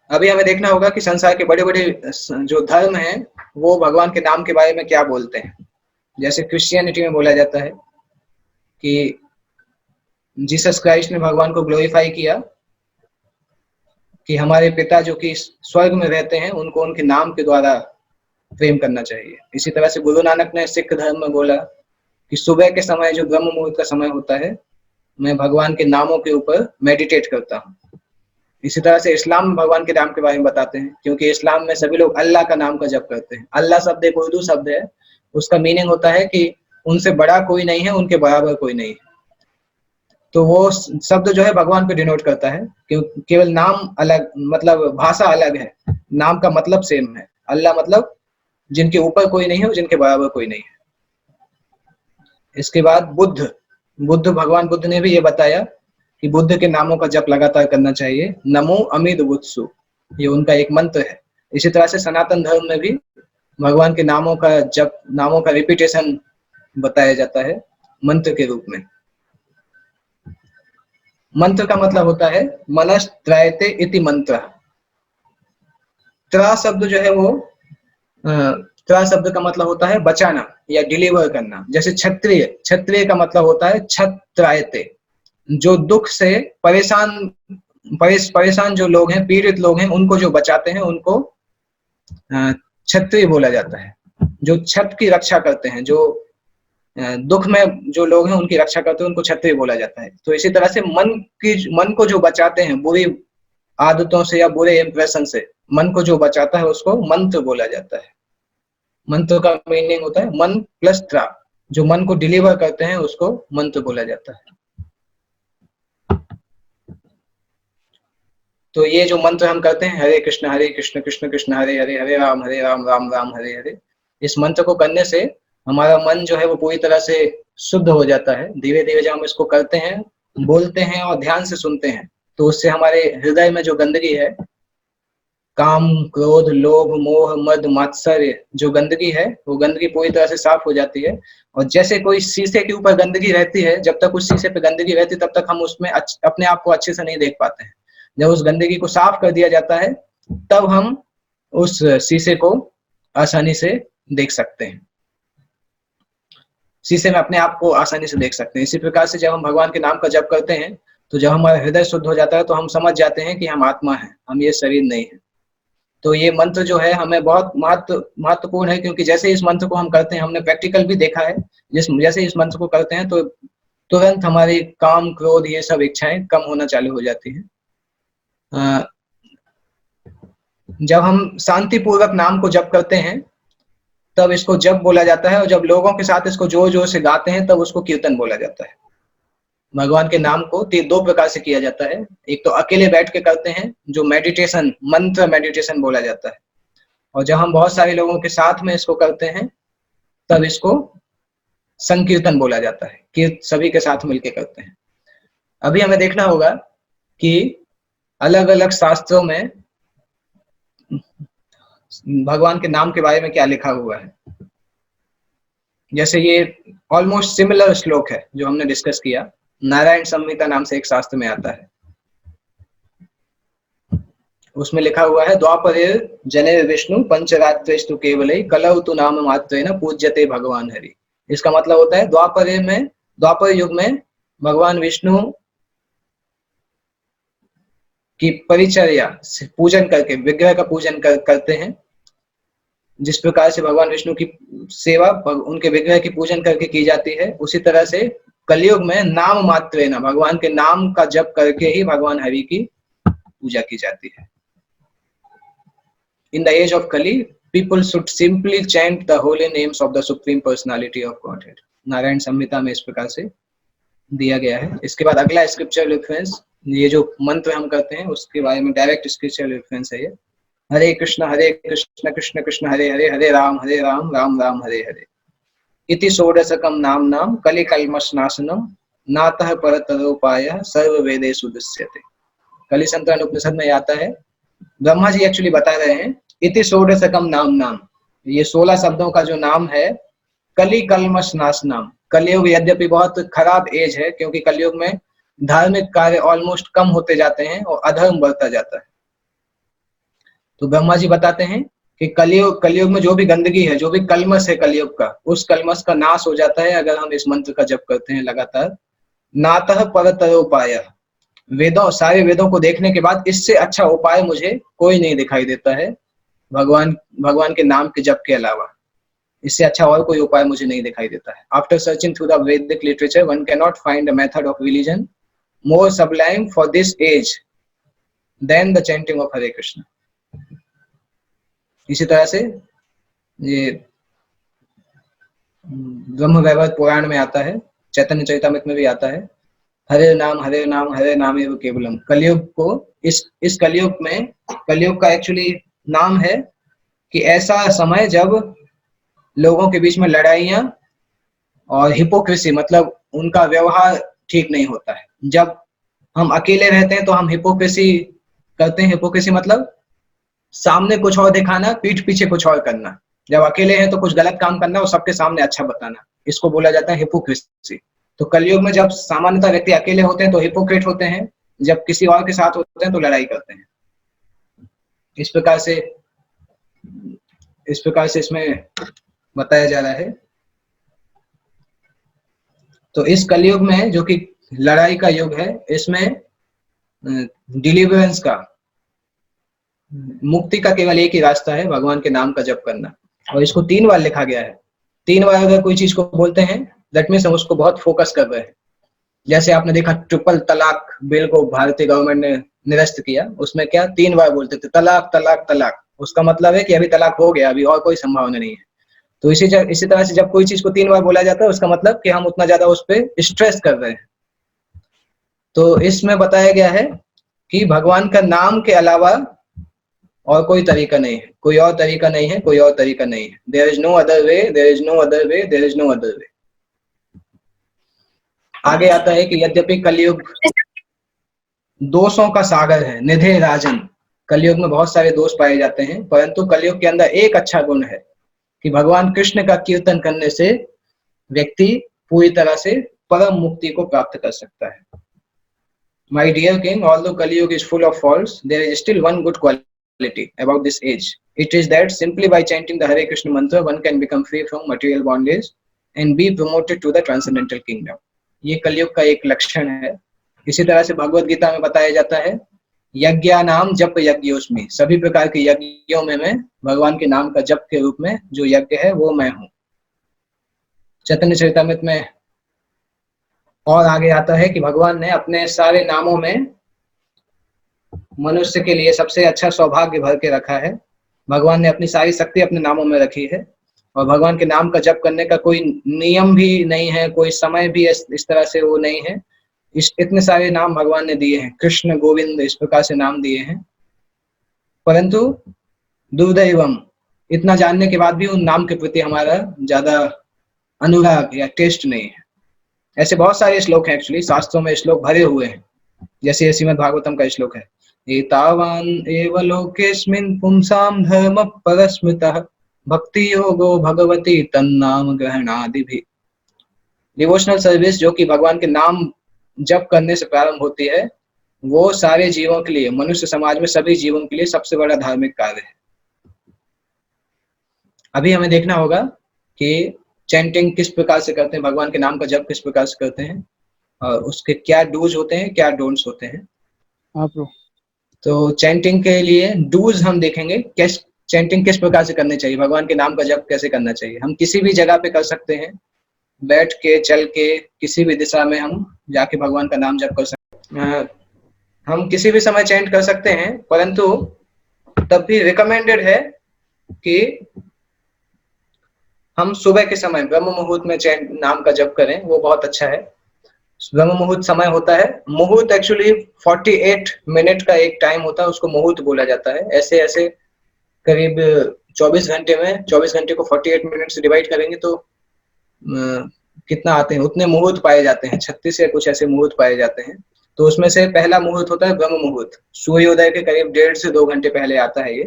अभी हमें देखना होगा कि संसार के बड़े बड़े जो धर्म हैं वो भगवान के नाम के बारे में क्या बोलते हैं। जैसे क्रिश्चियनिटी में बोला जाता है कि जीसस क्राइस्ट ने भगवान को ग्लोरीफाई किया, कि हमारे पिता जो कि स्वर्ग में रहते हैं उनको उनके नाम के द्वारा प्रेम करना चाहिए। इसी तरह से गुरु नानक ने सिख धर्म में बोला कि सुबह के समय जो ब्रह्म मुहूर्त का समय होता है, मैं भगवान के नामों के ऊपर मेडिटेट करता हूँ। इसी तरह से इस्लाम में भगवान के नाम के बारे में बताते हैं, क्योंकि इस्लाम में सभी लोग अल्लाह का नाम का जप करते हैं। अल्लाह शब्द एक उर्दू शब्द है, उसका मीनिंग होता है कि उनसे बड़ा कोई नहीं है, उनके बराबर कोई नहीं है। तो वो शब्द जो है भगवान को डिनोट करता है, क्योंकि केवल नाम अलग, मतलब भाषा अलग है, नाम का मतलब सेम है। अल्लाह मतलब जिनके ऊपर कोई नहीं है और जिनके बराबर कोई नहीं है। इसके बाद बुद्ध भगवान बुद्ध ने भी ये बताया कि बुद्ध के नामों का जप लगातार करना चाहिए। नमो अमित बुद्धसु, ये उनका एक मंत्र है। इसी तरह से सनातन धर्म में भी भगवान के नामों का जप, नामों का रिपीटेशन बताया जाता है मंत्र के रूप में। मंत्र का मतलब होता है मनस त्रायते इति मंत्र। त्रा शब्द जो है वो त्रा शब्द का मतलब होता है बचाना या डिलीवर करना। जैसे क्षत्रिय का मतलब होता है छत्रायते, जो दुख से परेशान जो लोग हैं, पीड़ित लोग हैं, उनको जो बचाते हैं उनको क्षत्रिय बोला जाता है। जो छत की रक्षा करते हैं, जो दुख में जो लोग हैं उनकी रक्षा करते हैं, उनको क्षत्रिय बोला जाता है। तो इसी तरह से मन को जो बचाते हैं बुरी आदतों से या बुरे इंप्रेशन से, मन को जो बचाता है उसको मंत्र बोला जाता है। मंत्र का मीनिंग होता है मन प्लस त्रा, जो मन को डिलीवर करते हैं उसको मंत्र बोला जाता है। तो ये जो मंत्र हम करते हैं, हरे कृष्ण कृष्ण कृष्ण हरे हरे, हरे राम राम राम हरे हरे, इस मंत्र को करने से हमारा मन जो है वो पूरी तरह से शुद्ध हो जाता है। धीरे धीरे जब हम इसको करते हैं, बोलते हैं और ध्यान से सुनते हैं, तो उससे हमारे हृदय में जो गंदगी है, काम क्रोध लोभ मोह मद मात्सर्य, जो गंदगी है वो गंदगी पूरी तरह से साफ हो जाती है। और जैसे कोई शीशे के ऊपर गंदगी रहती है, जब तक उस शीशे पे गंदगी रहती है तब तक हम उसमें अपने आप को अच्छे से नहीं देख पाते हैं। जब उस गंदगी को साफ कर दिया जाता है तब हम उस शीशे को आसानी से देख सकते हैं, शीशे में अपने आप को आसानी से देख सकते हैं। इसी प्रकार से जब हम भगवान के नाम का जप करते हैं, तो जब हमारा हृदय शुद्ध हो जाता है तो हम समझ जाते हैं कि हम आत्मा हैं, हम ये शरीर नहीं है। तो ये मंत्र जो है हमें बहुत महत्वपूर्ण है, क्योंकि जैसे इस मंत्र को हम करते हैं, हमने प्रैक्टिकल भी देखा है, जैसे इस मंत्र को करते हैं तो तुरंत हमारी काम क्रोध ये सब इच्छाएं कम होना चालू हो जाती हैं। जब हम शांति पूर्वक नाम को जप करते हैं तब इसको जप बोला जाता है, और जब लोगों के साथ इसको जोर जोर से गाते हैं तब उसको कीर्तन बोला जाता है। भगवान के नाम को दो प्रकार से किया जाता है। एक तो अकेले बैठ के करते हैं, जो मेडिटेशन, मंत्र मेडिटेशन बोला जाता है, और जब हम बहुत सारे लोगों के साथ में इसको करते हैं तब इसको संकीर्तन बोला जाता है, कि सभी के साथ मिलकर करते हैं। अभी हमें देखना होगा कि अलग अलग शास्त्रों में भगवान के नाम के बारे में क्या लिखा हुआ है। जैसे ये ऑलमोस्ट सिमिलर श्लोक है जो हमने डिस्कस किया, नारायण संहिता नाम से एक शास्त्र में आता है। उसमें लिखा हुआ है द्वापरे जने विष्णु पंचरात्रेस्तु केवले कलौ तु नाम मात्रेण पूज्यते भगवान हरि। इसका मतलब होता है द्वापर युग में भगवान विष्णु की परिचर्या से पूजन करके, विग्रह का पूजन करते हैं, जिस प्रकार से भगवान विष्णु की सेवा उनके विग्रह की पूजन करके की जाती है, उसी तरह से कलयुग में नाम मात्रेण, भगवान के नाम का जप करके ही भगवान हरि की पूजा की जाती है। In the age of Kali, people should simply chant the holy names of the Supreme Personality of Godhead. Narayan संहिता में इस प्रकार से दिया गया है। इसके बाद अगला स्क्रिप्चरल रेफरेंस, ये जो मंत्र हम करते हैं उसके बारे में डायरेक्ट स्क्रिप्चरल रेफरेंस है ये। हरे कृष्ण कृष्ण कृष्ण हरे हरे, हरे राम राम राम हरे हरे। इति षोडशकम नाम कलि कल्मषनाशनम नातः परतरोपायः सर्व वेदेषु दृश्यते। कलि संतरण उपनिषद में आता है, ब्रह्मा जी एक्चुअली बता रहे हैं, इति षोडशकम नाम, ये 16 शब्दों का जो नाम है, कलि कल्मष नाशनम। कलयुग यद्यपि बहुत खराब एज है, क्योंकि कलयुग में धार्मिक कार्य ऑलमोस्ट कम होते जाते हैं और अधर्म बढ़ता जाता है। तो ब्रह्मा जी बताते हैं कि कलयुग में जो भी गंदगी है, जो भी कलमश है कलयुग का, उस कलमश का नाश हो जाता है अगर हम इस मंत्र का जप करते हैं लगातार। नातः परतरोपायः, सारे वेदों को देखने के बाद इससे अच्छा उपाय मुझे कोई नहीं दिखाई देता है भगवान के नाम के जप के अलावा। इससे अच्छा और कोई उपाय मुझे नहीं दिखाई देता है। After searching through the Vedic literature one cannot find a method of religion more sublime for this age than the chanting of Hare Krishna. इसी तरह से ये ब्रह्म वैवर्त पुराण में आता है, चैतन्य चरितामृत में भी आता है, हरे नाम हरे नाम एव केवलम। कलयुग को इस कलयुग में, कलयुग का एक्चुअली नाम है कि ऐसा समय जब लोगों के बीच में लड़ाइयां और हिपोक्रेसी, मतलब उनका व्यवहार ठीक नहीं होता है। जब हम अकेले रहते हैं तो हम हिपोक्रेसी करते हैं। हिपोक्रेसी मतलब सामने कुछ और दिखाना, पीठ पीछे कुछ और करना। जब अकेले हैं तो कुछ गलत काम करना और सबके सामने अच्छा बताना, इसको बोला जाता है हिपोक्रेसी। तो कलयुग में जब सामान्यतः व्यक्ति अकेले होते हैं तो हिपोक्रेट होते हैं, जब किसी और के साथ होते हैं तो लड़ाई करते हैं। इस प्रकार से इसमें बताया जा रहा है। तो इस कलयुग में जो कि लड़ाई का युग है, इसमें डिलीवरेंस का, मुक्ति का केवल एक ही रास्ता है, भगवान के नाम का जप करना। और इसको 3 बार लिखा गया है। 3 बार अगर कोई चीज को बोलते हैं दैट मीन्स हम उसको बहुत फोकस कर रहे हैं। जैसे आपने देखा ट्रिपल तलाक बिल को भारतीय गवर्नमेंट ने निरस्त किया, उसमें क्या 3 बार बोलते थे, तलाक तलाक तलाक। उसका मतलब है कि अभी तलाक हो गया, अभी और कोई संभावना नहीं है। तो इसी तरह से जब कोई चीज को 3 बार बोला जाता है, उसका मतलब कि हम उतना ज्यादा उस पर स्ट्रेस कर रहे हैं। तो इसमें बताया गया है कि भगवान का नाम के अलावा और कोई तरीका नहीं है, कोई और तरीका नहीं है, कोई और तरीका नहीं है। There is no other way, there is no other way, there is no other way. आगे आता है कि यद्यपि कलयुग दोषों का सागर है, निधे राजन, कलयुग में बहुत सारे दोष पाए जाते हैं, परंतु कलयुग के अंदर एक अच्छा गुण है कि भगवान कृष्ण का कीर्तन करने से व्यक्ति पूरी तरह से परम मुक्ति को प्राप्त कर सकता है। My dear king, although Kali Yuga is full of faults, there is still one good quality about this age. It is that simply by chanting the Hare Krishna mantra, one can become free from material bondage and be promoted to the transcendental kingdom. ये कलयुग का एक लक्षण है। इसी तरह से भगवत गीता में बताया जाता है, यज्ञा नाम जप यज्ञोस्मि, सभी प्रकार के यज्ञों में मैं भगवान के नाम का जप के रूप में जो यज्ञ है वो मैं हूँ। चैतन्य चरितामृत में और आगे आता है कि भगवान ने अपने सारे नामों में मनुष्य के लिए सबसे अच्छा सौभाग्य भर के रखा है। भगवान ने अपनी सारी शक्ति अपने नामों में रखी है और भगवान के नाम का जप करने का कोई नियम भी नहीं है, कोई समय भी इस तरह से वो नहीं है। इतने सारे नाम भगवान ने दिए हैं, कृष्ण गोविंद इस प्रकार से नाम दिए हैं, परंतु दुर्दैवम, इतना जानने के बाद भी उन नाम के प्रति हमारा ज्यादा अनुराग या टेस्ट नहीं है। ऐसे बहुत सारे श्लोक हैं, एक्चुअली शास्त्रों में श्लोक भरे हुए हैं। जैसे श्रीमद् भागवतम का श्लोक है, एतावान एव लोकेस्मिन् पुंसाम धर्म परस्मृतः भक्ति योगो भगवती तन्नाम ग्रहणादिभिः। डिवोशनल सर्विस जो कि भगवान के नाम जप करने से प्रारंभ होती है, वो सारे जीवों के लिए, मनुष्य समाज में सभी जीवों के लिए सबसे बड़ा धार्मिक कार्य है। अभी हमें देखना होगा कि चैंटिंग किस प्रकार से करते हैं, भगवान के नाम का जप किस प्रकार से करते हैं और उसके क्या डूज होते हैं, क्या डोंट्स होते हैं। तो चैंटिंग के लिए डूज हम देखेंगे, चैंटिंग किस प्रकार से करनी चाहिए, भगवान के नाम का जप कैसे करना चाहिए। हम किसी भी जगह पे कर सकते हैं, बैठ के, चल के, किसी भी दिशा में हम जाके भगवान का नाम जप कर सकते हैं। हम किसी भी समय चैंट कर सकते हैं, परंतु तब भी रिकमेंडेड है कि हम सुबह के समय ब्रह्म मुहूर्त में चैंट नाम का जप करें, वो बहुत अच्छा है। ब्रह्म मुहूर्त समय होता है, मुहूर्त एक्चुअली 48 मिनट का एक टाइम होता है, उसको मुहूर्त बोला जाता है। ऐसे ऐसे करीब 24 घंटे में, 24 घंटे को 48 मिनट से डिवाइड करेंगे तो कितना आते हैं, उतने मुहूर्त पाए जाते हैं, 36 या कुछ ऐसे मुहूर्त पाए जाते हैं। तो उसमें से पहला मुहूर्त होता है ब्रह्म मुहूर्त, सूर्योदय के करीब 1.5 से 2 घंटे पहले आता है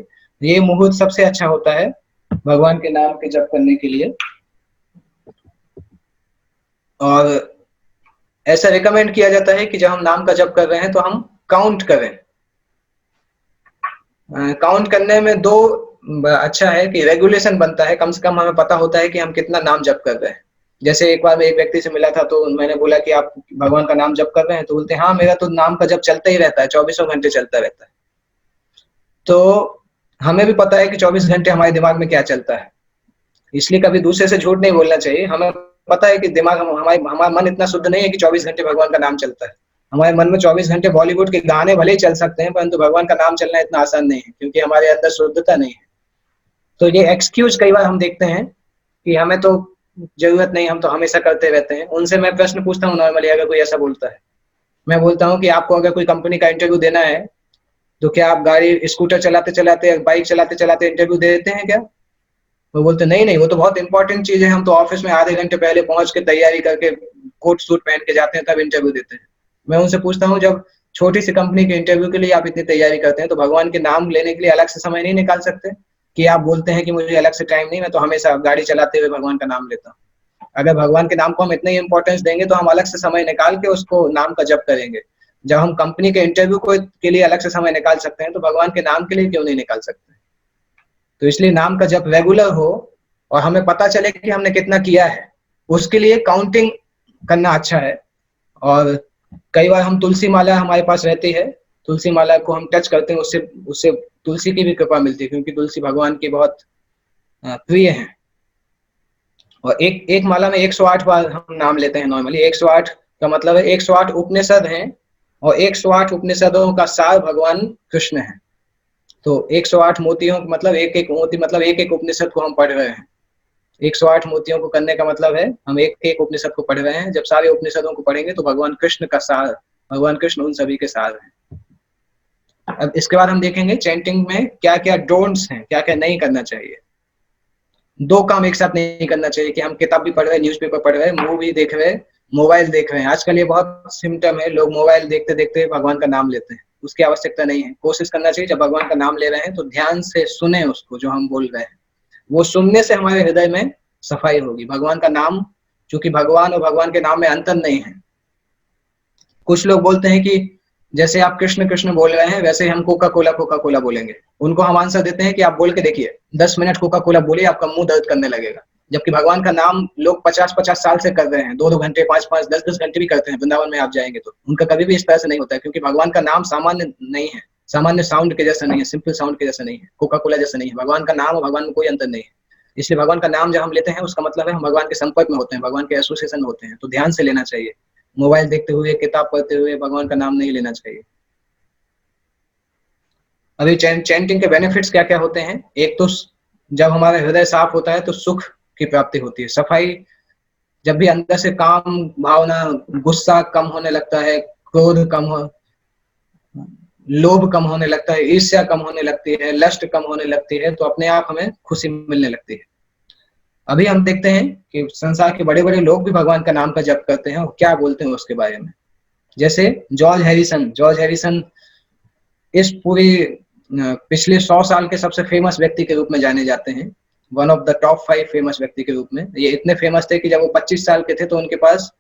ये मुहूर्त सबसे अच्छा होता है भगवान के नाम के जप करने के लिए। और ऐसा रिकमेंड किया जाता है कि जब हम नाम का जप कर रहे हैं तो हम काउंट करें। काउंट करने में दो अच्छा है कि रेगुलेशन बनता है, कम से कम हमें पता होता है कि हम कितना नाम जप कर रहे हैं। जैसे एक बार मैं एक व्यक्ति से मिला था तो मैंने बोला कि आप भगवान का नाम जप कर रहे हैं, तो बोलते हैं हाँ मेरा तो नाम का जप चलता ही रहता है, 24 घंटे चलता रहता है। तो हमें भी पता है कि 24 घंटे हमारे दिमाग में क्या चलता है, इसलिए कभी दूसरे से झूठ नहीं बोलना चाहिए। हमें पता है कि दिमाग हमारा मन इतना शुद्ध नहीं है कि 24 घंटे भगवान का नाम चलता है। हमारे मन में 24 घंटे बॉलीवुड के गाने भले ही चल सकते हैं, परंतु भगवान का नाम चलना इतना आसान नहीं है, क्योंकि हमारे अंदर शुद्धता नहीं है। तो ये एक्सक्यूज कई बार हम देखते हैं कि हमें तो जरूरत नहीं, हम तो हमेशा करते रहते हैं। उनसे मैं प्रश्न पूछता हूँ नॉर्मली, अगर कोई ऐसा बोलता है, मैं बोलता हूँ कि आपको अगर कोई कंपनी का इंटरव्यू देना है तो क्या आप गाड़ी, स्कूटर चलाते चलाते, बाइक चलाते चलाते इंटरव्यू देते हैं क्या? वो बोलते नहीं नहीं, वो तो बहुत इंपॉर्टेंट चीज है, हम तो ऑफिस में आधे घंटे पहले पहुंच के तैयारी करके कोट सूट पहन के जाते हैं, तब इंटरव्यू देते हैं। मैं उनसे पूछता हूँ, जब छोटी सी कंपनी के इंटरव्यू के लिए आप इतनी तैयारी करते हैं, तो भगवान के नाम लेने के लिए अलग से समय नहीं निकाल सकते? कि आप बोलते हैं कि मुझे अलग से टाइम नहीं, मैं तो हमेशा गाड़ी चलाते हुए भगवान का नाम लेता हूँ। अगर भगवान के नाम को हम इतनी इंपॉर्टेंस देंगे तो हम अलग से समय निकाल के उसको नाम का जप करेंगे। जब हम कंपनी के इंटरव्यू को के लिए अलग से समय निकाल सकते हैं, तो भगवान के नाम के लिए क्यों नहीं निकाल सकते? तो इसलिए नाम का जप रेगुलर हो और हमें पता चले कि हमने कितना किया है, उसके लिए काउंटिंग करना अच्छा है। और कई बार हम तुलसी माला हमारे पास रहती है, तुलसी माला को हम टच करते हैं, उससे उससे तुलसी की भी कृपा मिलती है, क्योंकि तुलसी भगवान की बहुत प्रिय है। और एक माला में 108 बार हम नाम लेते हैं नॉर्मली। 108 का मतलब है 108 उपनिषद हैं, और 108 उपनिषदों का सार भगवान कृष्ण है। तो 108 मोतियों मतलब एक एक मोती, मतलब एक एक उपनिषद को हम पढ़ रहे हैं। 108 मोतियों को करने का मतलब है हम एक एक उपनिषद को पढ़ रहे हैं। जब सारे उपनिषदों को पढ़ेंगे तो भगवान कृष्ण का सार, भगवान कृष्ण उन सभी के सार हैं। अब इसके बाद हम देखेंगे चैंटिंग में क्या क्या डोंट्स हैं, क्या क्या नहीं करना चाहिए। दो काम एक साथ नहीं करना चाहिए कि हम किताब भी पढ़ रहे हैं, न्यूज़पेपर पढ़ रहे हैं, मूवी देख रहे हैं, मोबाइल देख रहे हैं। आजकल ये बहुत सिम्टम है, लोग मोबाइल देखते देखते भगवान का नाम लेते हैं, उसकी आवश्यकता नहीं है। कोशिश करना चाहिए जब भगवान का नाम ले रहे हैं तो ध्यान से सुने उसको जो हम बोल रहे हैं। वो सुनने से हमारे हृदय में सफाई होगी। भगवान का नाम, चूंकि भगवान और भगवान के नाम में अंतर नहीं है। कुछ लोग बोलते हैं कि जैसे आप कृष्ण कृष्ण बोल रहे हैं वैसे हम कोका कोला बोलेंगे। उनको हम आंसर देते हैं कि आप बोल के देखिए, 10 मिनट कोका कोला बोलिए, आपका मुंह दर्द करने लगेगा। जबकि भगवान का नाम लोग 50-50 साल से कर रहे हैं, 2-2 घंटे, 5-5, 10-10 घंटे भी करते हैं। वृंदावन में आप जाएंगे तो उनका कभी भी इस तरह से नहीं होता है, क्योंकि भगवान का नाम सामान्य नहीं है, सामान्य साउंड के जैसा नहीं है, सिंपल साउंड के जैसा नहीं है, कोका कोला जैसा नहीं है। भगवान का नाम और भगवान में कोई अंतर नहीं है। इसलिए भगवान का नाम जब हम लेते हैं उसका मतलब है हम भगवान के संपर्क में होते हैं, भगवान के एसोसिएशन में होते हैं। तो ध्यान से लेना चाहिए, मोबाइल देखते हुए, किताब पढ़ते हुए भगवान का नाम नहीं लेना चाहिए। अभी चैंटिंग के बेनिफिट्स क्या क्या होते हैं। एक तो जब हमारा हृदय साफ होता है तो सुख की प्राप्ति होती है, सफाई। जब भी अंदर से काम भावना, गुस्सा कम होने लगता है, क्रोध कम हो, लोभ कम होने लगता है, ईर्ष्या कम होने लगती है, लस्ट कम होने लगती है, तो अपने आप हमें खुशी मिलने लगती है। अभी हम देखते हैं कि संसार के बड़े बड़े लोग भी भगवान का नाम का जप करते हैं, और क्या बोलते हैं उसके बारे में। जैसे जॉर्ज हैरिसन इस पूरी पिछले 100 साल के सबसे फेमस व्यक्ति के रूप में जाने जाते हैं, one of the top 5 famous व्यक्ति के रूप में। ये इतने फेमस थे कि जब वो 25 साल के थे तो उनके पास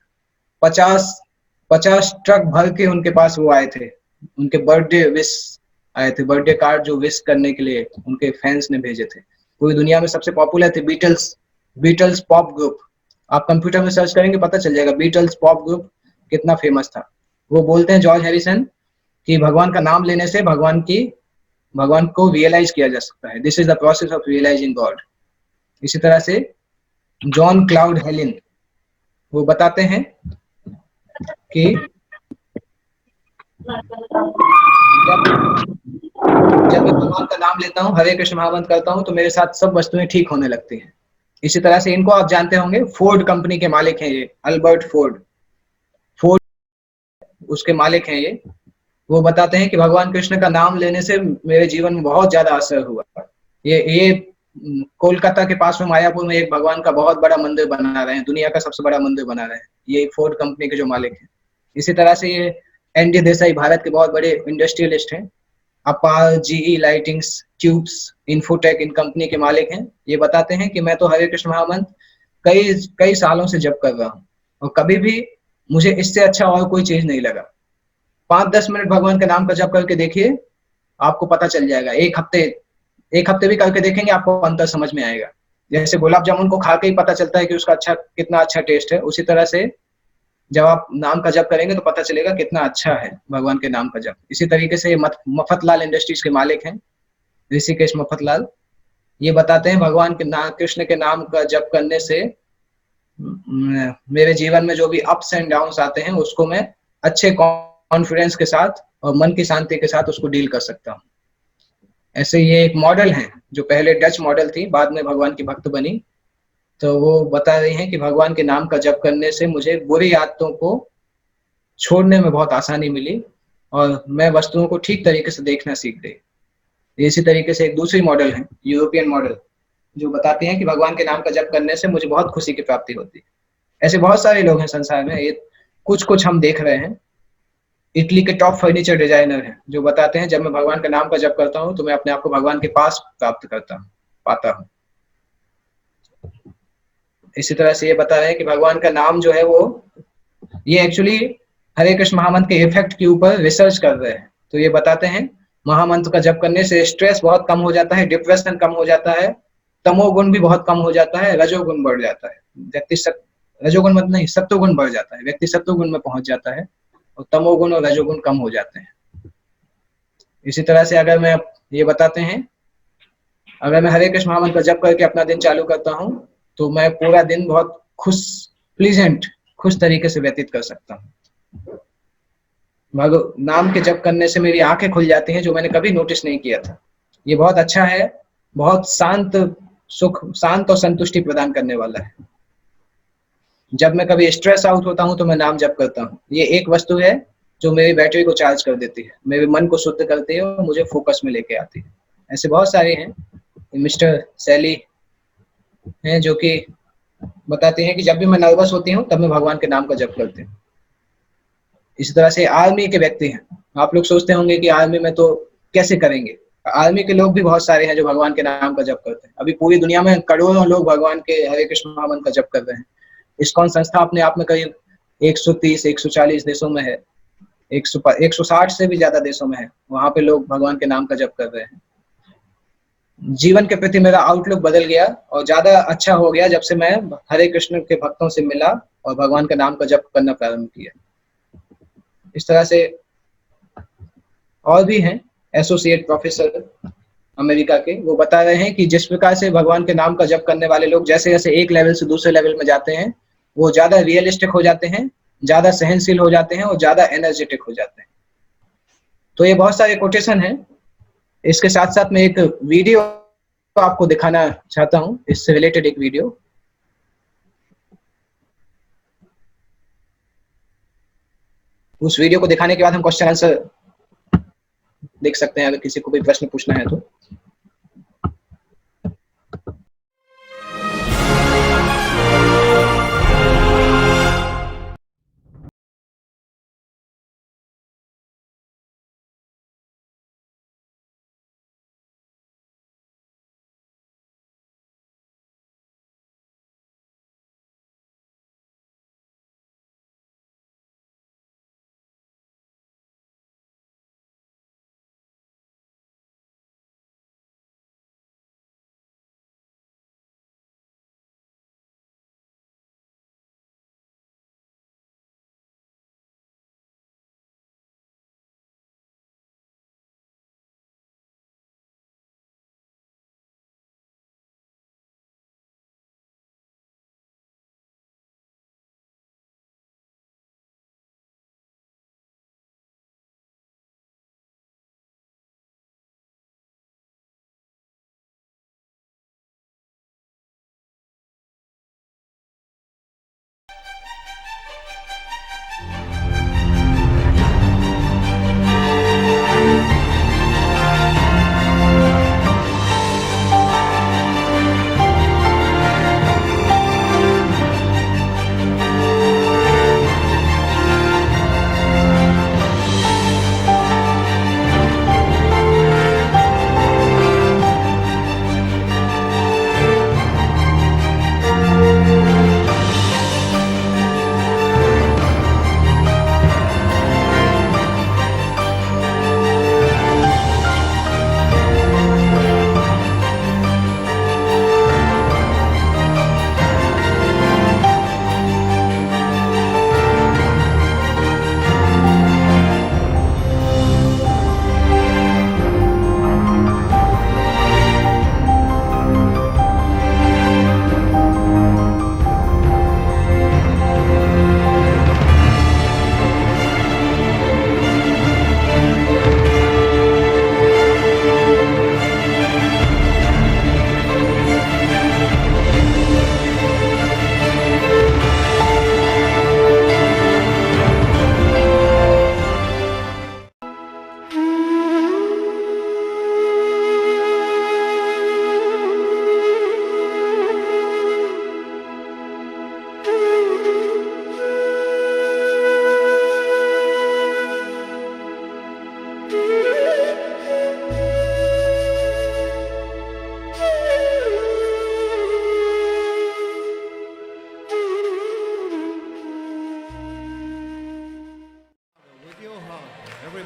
50 ट्रक भर के उनके पास वो आए थे, उनके बर्थडे विश आए थे, बर्थडे कार्ड जो विश करने के लिए उनके फैंस ने भेजे थे। पूरी दुनिया में सबसे पॉपुलर थे बीटल्स पॉप ग्रुप। आप कंप्यूटर में सर्च करेंगे पता चल जाएगा बीटल्स पॉप ग्रुप कितना फेमस था। वो बोलते हैं जॉर्ज हैरिसन कि भगवान का नाम लेने से भगवान को रियलाइज किया जा सकता है। This is the process of realising God. इसी तरह से जॉन क्लाउड हेलिन वो बताते हैं कि जब मैं भगवान का नाम लेता हूँ, हरे कृष्ण महामंत्र करता हूँ, तो मेरे साथ सब वस्तुएं ठीक होने लगती हैं। इसी तरह से इनको आप जानते होंगे, फोर्ड कंपनी के मालिक हैं ये, अल्बर्ट फोर्ड। फोर्ड उसके मालिक हैं ये। वो बताते हैं कि भगवान कृष्ण का नाम लेने से मेरे जीवन में बहुत ज्यादा असर हुआ। ये कोलकाता के पास में मायापुर में एक भगवान का बहुत बड़ा मंदिर बना रहे हैं, दुनिया का सबसे बड़ा मंदिर बना रहे हैं, ये फोर्ड कंपनी के जो मालिक हैं। इसी तरह से ये एनडी देसाई भारत के बहुत बड़े इंडस्ट्रियलिस्ट हैं। अपार, जीई लाइटिंग्स, ट्यूब्स, इन्फोटेक, इन कंपनी के मालिक हैं। ये बताते हैं कि मैं तो हरे कृष्ण महामंत्र कई कई सालों से जप कर रहा हूँ और कभी भी मुझे इससे अच्छा और कोई चीज नहीं लगा। 5-10 मिनट भगवान के नाम का जप करके देखिए, आपको पता चल जाएगा। एक हफ्ते भी करके देखेंगे, आपको अंतर समझ में आएगा। जैसे गुलाब जामुन को खा के ही पता चलता है कि उसका कितना अच्छा टेस्ट है, उसी तरह से जब आप नाम का जप करेंगे तो पता चलेगा कितना अच्छा है भगवान के नाम का जप। इसी तरीके से मफतलाल इंडस्ट्रीज के मालिक हैं, ऋषिकेश मफतलाल। ये बताते हैं भगवान के नाम, कृष्ण के नाम का जप करने से मेरे जीवन में जो भी अप्स एंड डाउन्स आते हैं उसको मैं अच्छे कॉन्फिडेंस के साथ और मन की शांति के साथ उसको डील कर सकता हूँ। ऐसे ये एक मॉडल है जो पहले डच मॉडल थी, बाद में भगवान की भक्त बनी। तो वो बता रही हैं कि भगवान के नाम का जप करने से मुझे बुरी आदतों को छोड़ने में बहुत आसानी मिली और मैं वस्तुओं को ठीक तरीके से देखना सीख गई। इसी तरीके से एक दूसरी मॉडल है, यूरोपियन मॉडल, जो बताती हैं कि भगवान के नाम का जप करने से मुझे बहुत खुशी की प्राप्ति होती है। ऐसे बहुत सारे लोग हैं संसार में, ये कुछ कुछ हम देख रहे हैं। इटली के टॉप फर्नीचर डिजाइनर हैं जो बताते हैं जब मैं भगवान के नाम का जप करता हूँ तो मैं अपने आप को भगवान के पास प्राप्त पाता हूँ। इसी तरह से ये बता रहे हैं कि भगवान का नाम जो है वो, ये एक्चुअली हरे कृष्ण महामंत्र के इफेक्ट के ऊपर रिसर्च कर रहे हैं। तो ये बताते हैं महामंत्र का जप करने से स्ट्रेस बहुत कम हो जाता है, डिप्रेशन कम हो जाता है, तमोगुण भी बहुत कम हो जाता है, रजोगुण बढ़ जाता है। रजोगुण मत नहीं, सत्वगुण बढ़ जाता है, व्यक्ति सत्वगुण में पहुंच जाता है और तमोगुण और रजोगुण कम हो जाते हैं। इसी तरह से अगर मैं, ये बताते हैं, अगर मैं हरे कृष्ण महामंत्र का जप करके अपना दिन चालू करता हूँ तो मैं पूरा दिन बहुत खुश तरीके से व्यतीत कर सकता हूँ। नाम के जप करने से मेरी आंखें खुल जाती हैं जो मैंने कभी नोटिस नहीं किया था। ये बहुत अच्छा है, बहुत शांत और संतुष्टि प्रदान करने वाला है। जब मैं कभी स्ट्रेस आउट होता हूँ तो मैं नाम जप करता हूँ। ये एक वस्तु है जो मेरी बैटरी को चार्ज कर देती है, मेरे मन को शुद्ध करती है और मुझे फोकस में लेके आती है। ऐसे बहुत सारे हैं। मिस्टर सैली हैं जो कि बताते हैं कि जब भी मैं नर्वस होती हूँ तब मैं भगवान के नाम का जप करती हूँ। इसी तरह से आर्मी के व्यक्ति हैं। आप लोग सोचते होंगे कि आर्मी में तो कैसे करेंगे। आर्मी के लोग भी बहुत सारे हैं जो भगवान के नाम का जप करते हैं। अभी पूरी दुनिया में करोड़ों लोग भगवान के हरे कृष्ण महामंत्र का जप कर रहे हैं। इस्कॉन संस्था अपने आप में करीब 130-140 देशों में है, 160 से भी ज्यादा देशों में है। वहां पे लोग भगवान के नाम का जप कर रहे हैं। जीवन के प्रति मेरा आउटलुक बदल गया और ज्यादा अच्छा हो गया जब से मैं हरे कृष्ण के भक्तों से मिला और भगवान के नाम का जप करना प्रारंभ किया। इस तरह से और भी हैं एसोसिएट प्रोफेसर अमेरिका के, वो बता रहे हैं कि जिस प्रकार से भगवान के नाम का जप करने वाले लोग जैसे जैसे एक लेवल से दूसरे लेवल में जाते हैं वो ज्यादा रियलिस्टिक हो जाते हैं, ज्यादा सहनशील हो जाते हैं और ज्यादा एनर्जेटिक हो जाते हैं। तो ये बहुत सारे कोटेशन हैं। इसके साथ साथ मैं एक वीडियो आपको दिखाना चाहता हूँ, इससे रिलेटेड एक वीडियो। उस वीडियो को दिखाने के बाद हम क्वेश्चन आंसर देख सकते हैं अगर किसी को भी प्रश्न पूछना है तो।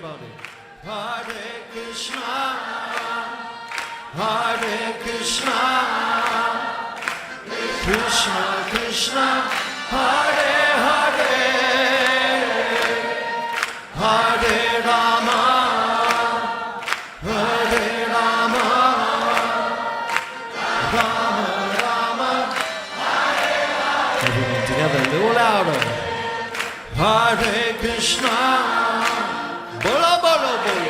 everybody. Hare Krishna, Hare Krishna, Krishna Krishna, Hare Hare, Hare Rama, Hare Rama, Rama Rama, everyone together, a little louder. Hare Krishna, bolo bolo bolo.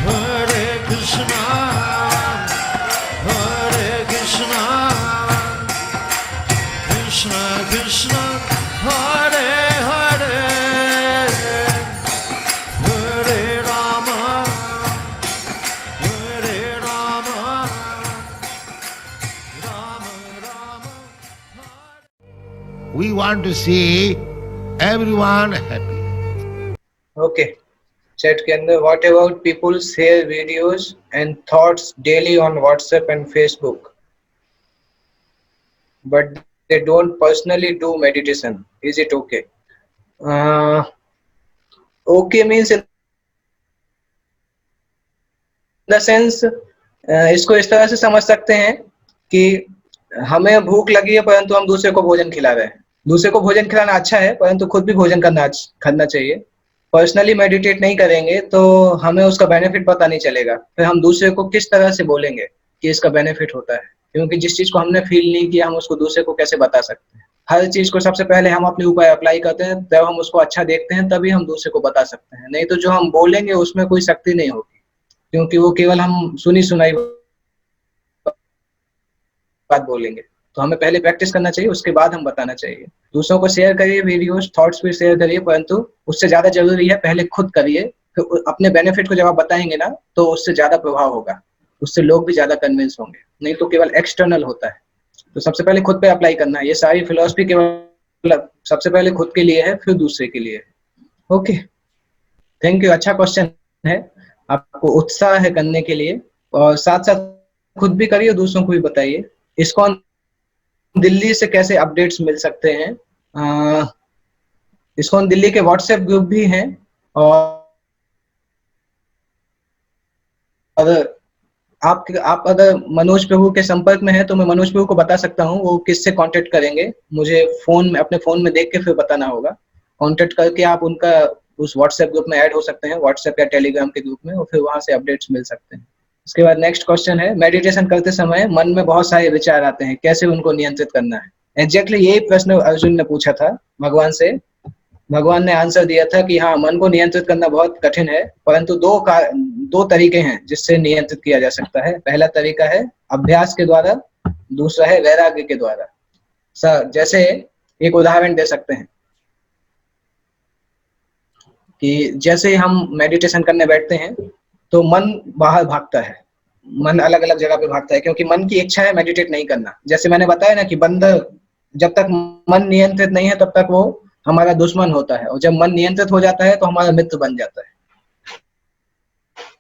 Hare Krishna, Hare Krishna, Krishna Krishna, Hare Hare, Hare Rama, Hare Rama, Rama Rama. We want to see everyone happy. Okay. Chat के अंदर what about people share videos and thoughts daily on WhatsApp and Facebook but they don't personally do meditation, is it okay? Okay means in the sense, इसको इस तरह से समझ सकते हैं कि हमें भूख लगी है परंतु हम दूसरे को भोजन खिला रहे हैं। दूसरे को भोजन खिलाना अच्छा है परंतु खुद भी भोजन करना चाहिए। पर्सनली मेडिटेट नहीं करेंगे तो हमें उसका बेनिफिट पता नहीं चलेगा, फिर हम दूसरे को किस तरह से बोलेंगे कि इसका बेनिफिट होता है, क्योंकि जिस चीज को हमने फील नहीं किया हम उसको दूसरे को कैसे बता सकते हैं। हर चीज को सबसे पहले हम अपने ऊपर अप्लाई करते हैं, जब हम उसको अच्छा देखते हैं तभी हम दूसरे को बता सकते हैं, नहीं तो जो हम बोलेंगे उसमें कोई शक्ति नहीं होगी, क्योंकि वो केवल हम सुनी सुनाई बात बोलेंगे। तो हमें पहले प्रैक्टिस करना चाहिए, उसके बाद हम बताना चाहिए। दूसरों को शेयर करिए, वीडियोस थॉट्स भी शेयर करिए, परंतु उससे ज्यादा जरूरी है पहले खुद करिए, फिर अपने बेनिफिट को जब आप बताएंगे ना तो उससे ज्यादा प्रभाव होगा, उससे लोग भी ज्यादा कन्विंस होंगे, नहीं तो केवल एक्सटर्नल होता है। तो सबसे पहले खुद पे अप्लाई करना है। ये सारी फिलॉसफी केवल सबसे पहले खुद के लिए है, फिर दूसरे के लिए है। Okay, thank you. अच्छा क्वेश्चन है, आपको उत्साह है करने के लिए, और साथ साथ खुद भी करिए, दूसरों को भी बताइए। इस्कॉन दिल्ली से कैसे अपडेट्स मिल सकते हैं? इस्कॉन दिल्ली के व्हाट्सएप ग्रुप भी हैं, और आप अगर मनोज प्रभु के संपर्क में है तो मैं मनोज प्रभु को बता सकता हूँ वो किससे कांटेक्ट करेंगे। मुझे फोन में, अपने फोन में देख के फिर बताना होगा। कांटेक्ट करके आप उनका उस व्हाट्सएप ग्रुप में ऐड हो सकते हैं, व्हाट्सएप या टेलीग्राम के ग्रुप में, और फिर वहां से अपडेट्स मिल सकते हैं। उसके बाद नेक्स्ट क्वेश्चन है, मेडिटेशन करते समय मन में बहुत सारे विचार आते हैं, कैसे उनको नियंत्रित करना है? एग्जैक्टली यही प्रश्न अर्जुन ने पूछा था भगवान से। भगवान ने आंसर दिया था कि हाँ, मन को नियंत्रित करना बहुत कठिन है, परंतु दो तरीके हैं जिससे नियंत्रित किया जा सकता है। पहला तरीका है अभ्यास के द्वारा, दूसरा है वैराग्य के द्वारा। सर, जैसे एक उदाहरण दे सकते हैं कि जैसे हम मेडिटेशन करने बैठते हैं तो मन बाहर भागता है, मन अलग अलग जगह पे भागता है, क्योंकि मन की इच्छा है मेडिटेट नहीं करना। जैसे मैंने बताया ना कि बंदर, जब तक मन नियंत्रित नहीं है तब तक वो हमारा दुश्मन होता है, और जब मन नियंत्रित हो जाता है तो हमारा मित्र बन जाता है।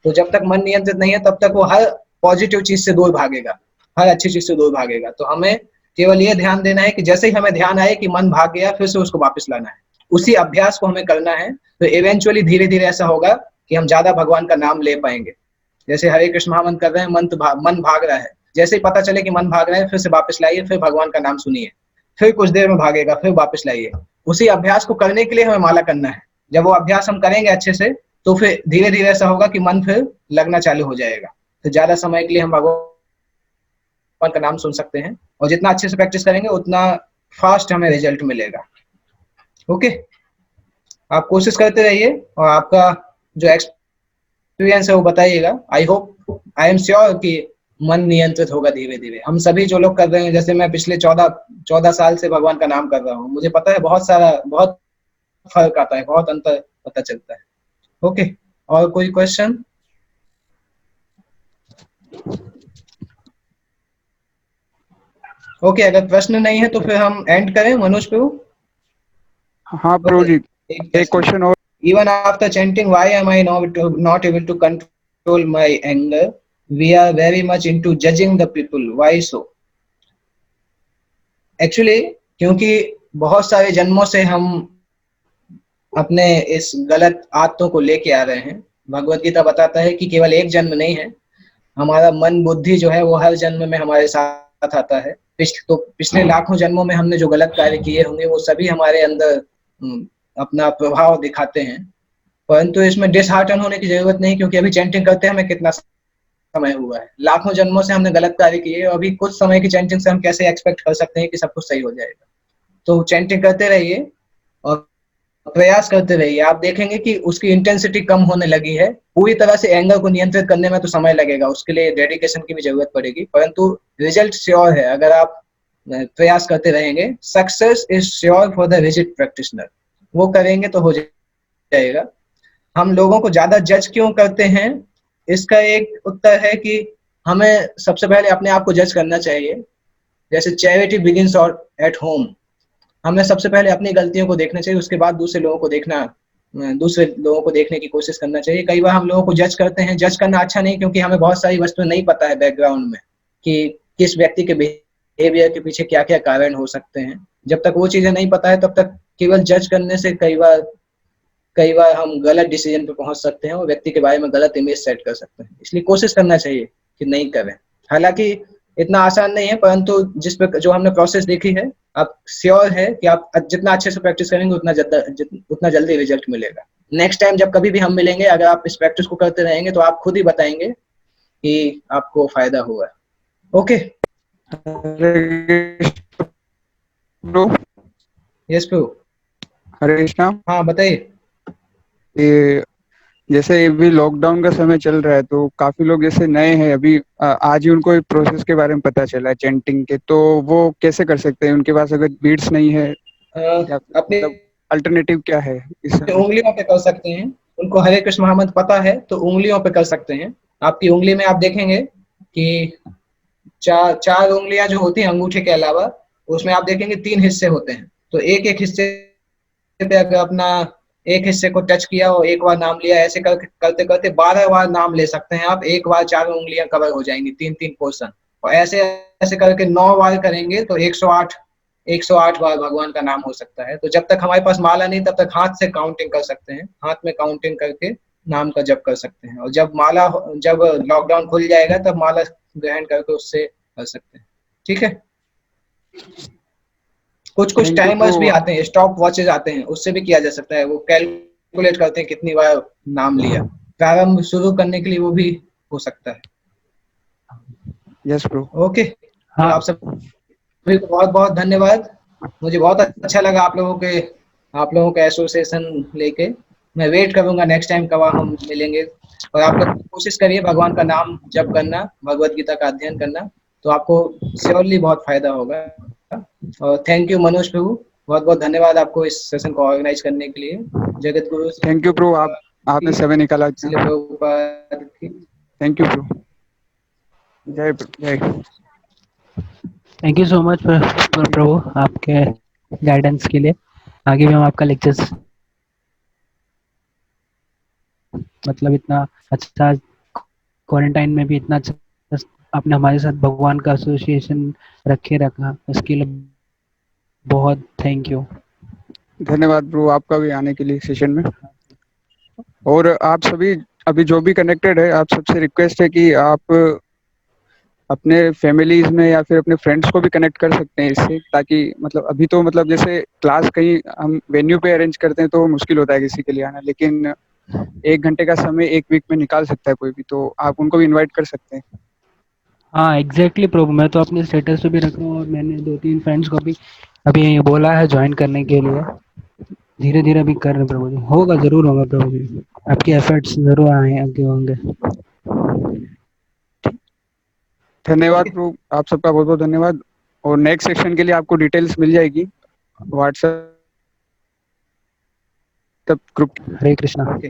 तो जब तक मन नियंत्रित नहीं है तब तक वो हर पॉजिटिव चीज से दूर भागेगा, हर अच्छी चीज से दूर भागेगा। तो हमें केवल ये ध्यान देना है कि जैसे ही हमें ध्यान आए कि मन भाग गया, फिर से उसको वापस लाना है। उसी अभ्यास को हमें करना है, तो इवेंचुअली धीरे धीरे ऐसा होगा कि हम ज्यादा भगवान का नाम ले पाएंगे। जैसे हरे कृष्ण महामंत्र कर रहे हैं, मन भाग रहा है, जैसे ही पता चले कि मन भाग रहा है, फिर से वापस लाइए, फिर भगवान का नाम सुनिए, फिर कुछ देर में भागेगा, फिर वापस लाइए। उसी अभ्यास को करने के लिए हमें माला करना है। जब वो अभ्यास हम करेंगे अच्छे से, तो फिर धीरे धीरे ऐसा होगा कि मन फिर लगना चालू हो जाएगा। तो ज्यादा समय के लिए हम भगवान का नाम सुन सकते हैं, और जितना अच्छे से प्रैक्टिस करेंगे उतना फास्ट हमें रिजल्ट मिलेगा। ओके, आप कोशिश करते रहिए और आपका जो एक्सपीरियंस है वो बताइएगा। आई एम श्योर कि मन नियंत्रित होगा धीरे धीरे। हम सभी जो लोग कर रहे हैं, जैसे मैं पिछले 14 साल से भगवान का नाम कर रहा हूँ, मुझे पता है बहुत फर्क आता है, बहुत अंतर पता चलता है। ओके, और कोई क्वेश्चन? ओके, अगर प्रश्न नहीं है तो फिर हम एंड करें मनोज प्रभु। हाँ प्रभु जी, एक क्वेश्चन और। Even after chanting, why am I not able to control my anger? We are very much into judging the people. Why so? Actually, क्योंकि बहुत सारे जन्मों से हम अपने इस गलत आदतों को लेके आ रहे हैं। भगवत गीता बताता है कि केवल एक जन्म नहीं है, हमारा मन बुद्धि जो है वो हर जन्म में हमारे साथ आता है। पिछले लाखों जन्मों में हमने जो गलत कार्य किए होंगे वो सभी हमारे अंदर अपना प्रभाव दिखाते हैं। परंतु इसमें डिसहार्टन होने की जरूरत नहीं, क्योंकि अभी चैंटिंग करते हमें कितना समय हुआ है। लाखों जन्मों से हमने गलत कार्य किए, अभी कुछ समय की चैंटिंग से हम कैसे एक्सपेक्ट कर सकते हैं कि सब कुछ सही हो जाएगा। तो चैंटिंग करते रहिए और प्रयास करते रहिए, आप देखेंगे कि उसकी इंटेंसिटी कम होने लगी है। पूरी तरह से एंगर को नियंत्रित करने में तो समय लगेगा, उसके लिए डेडिकेशन की भी जरूरत पड़ेगी, परंतु रिजल्ट श्योर है अगर आप प्रयास करते रहेंगे। Success is sure for the rigid practitioner. वो करेंगे तो हो जाएगा। हम लोगों को ज्यादा जज क्यों करते हैं, इसका एक उत्तर है कि हमें सबसे पहले अपने आप को जज करना चाहिए। जैसे चैरिटी बिगिंस और एट होम, हमें सबसे पहले अपनी गलतियों को देखना चाहिए, उसके बाद दूसरे लोगों को देखने की कोशिश करना चाहिए। कई बार हम लोगों को जज करते हैं, जज करना अच्छा नहीं, क्योंकि हमें बहुत सारी वस्तुएं नहीं पता है बैकग्राउंड में कि किस व्यक्ति के बिहेवियर के पीछे क्या क्या कारण हो सकते हैं। जब तक वो चीजें नहीं पता है तब तक केवल जज करने से कई बार हम गलत डिसीजन पे पहुंच सकते हैं और व्यक्ति के बारे में गलत इमेज सेट कर सकते हैं। इसलिए कोशिश करना चाहिए कि नहीं करें। हालांकि इतना आसान नहीं है, परंतु जो हमने प्रोसेस देखी है, आप श्योर है कि आप जितना अच्छे से प्रैक्टिस करेंगे उतना जल्दी रिजल्ट मिलेगा। नेक्स्ट टाइम जब कभी भी हम मिलेंगे, अगर आप इस प्रैक्टिस को करते रहेंगे तो आप खुद ही बताएंगे कि आपको फायदा हुआ। ओके, यस प्रभु। हरे कृष्णा। हाँ बताइए। ये जैसे अभी लॉकडाउन का समय चल रहा है, तो काफी लोग जैसे नए हैं अभी, आज ही उनको प्रोसेस के बारे में पता चला है चैंटिंग के, तो वो कैसे कर सकते हैं? उनके पास अगर बीट्स नहीं है या अपने मतलब अल्टरनेटिव क्या है इस समय? उंगलियों पे कर सकते हैं। उनको हरे कृष्ण महामंत्र पता है तो उंगलियों पे कर सकते हैं। आपकी उंगली में आप देखेंगे कि चार उंगलियां जो होती हैं अंगूठे के अलावा, उसमें आप देखेंगे 3 हिस्से होते हैं। तो एक एक हिस्से पे अगर अपना एक हिस्से को टच किया और एक बार नाम लिया, ऐसे करते करते 12 बार नाम ले सकते हैं आप। एक बार 4 उंगलियां कवर हो जाएंगी, 3-3 पोर्शन। और ऐसे ऐसे करके 9 बार करेंगे तो 108 बार भगवान का नाम हो सकता है। तो जब तक हमारे पास माला नहीं, तब तक हाथ से काउंटिंग कर सकते हैं, हाथ में काउंटिंग करके नाम का जप कर सकते हैं। और जब लॉकडाउन खुल जाएगा तब माला ग्रहण करके उससे कर सकते हैं। ठीक है। कुछ टाइमर्स भी आते हैं, स्टॉप वॉचेज आते हैं, उससे भी किया जा सकता है। वो कैलकुलेट करते हैं कितनी बार नाम लिया। प्रारंभ शुरू करने के लिए वो भी हो सकता है। Yes bro. ओके, तो आप सब को बहुत बहुत धन्यवाद। मुझे बहुत अच्छा लगा आप लोगों के एसोसिएशन लेके। मैं वेट करूंगा नेक्स्ट टाइम कब हम मिलेंगे। और आप लोग कोशिश करिए भगवान का नाम जप करना, भगवत गीता का अध्ययन करना, तो आपको श्योरली बहुत फायदा होगा। और थैंक यू मनोज प्रभु, बहुत बहुत धन्यवाद आपको इस सेशन को ऑर्गेनाइज करने के लिए। जगत गुरु थैंक यू प्रभु, आपने समय निकाला। थैंक यू प्रभु। जय जय। थैंक यू सो मच प्रभु आपके गाइडेंस के लिए। आगे भी हम आपका लेक्चर्स मतलब इतना अच्छा क्वारंटाइन में भी इतना अच्छा आपने हमारे साथ भगवान का एसोसिएशन रखा, उसके लिए बहुत थैंक यू। धन्यवाद प्रभु आपका भी आने के लिए सेशन में। और आप सभी अभी जो भी कनेक्टेड है, आप सबसे रिक्वेस्ट है कि आप अपने फैमिलीज में या फिर अपने फ्रेंड्स को भी कनेक्ट कर सकते हैं इससे, ताकि मतलब अभी तो मतलब जैसे क्लास कहीं हम वेन्यू पे अरेंज करते हैं तो मुश्किल होता है किसी के लिए आना, लेकिन 1 घंटे का समय 1 वीक में निकाल सकता है कोई भी, तो आप उनको भी इनवाइट कर सकते हैं। हाँ एग्जैक्टली प्रभु, मैं तो अपने स्टेटस पे भी रख रहा हूँ और मैंने 2-3 फ्रेंड्स को भी अभी बोला है ज्वाइन करने के लिए। धीरे धीरे अभी कर रहे हैं प्रभु जी, होगा जरूर होगा प्रभु जी, आपके एफर्ट्स जरूर आगे होंगे। धन्यवाद प्रभु, आप सबका बहुत बहुत धन्यवाद। और नेक्स्ट सेक्शन के लिए आपको डिटेल्स मिल जाएगी व्हाट्सएप ग्रुप। हरे कृष्णा। ओके।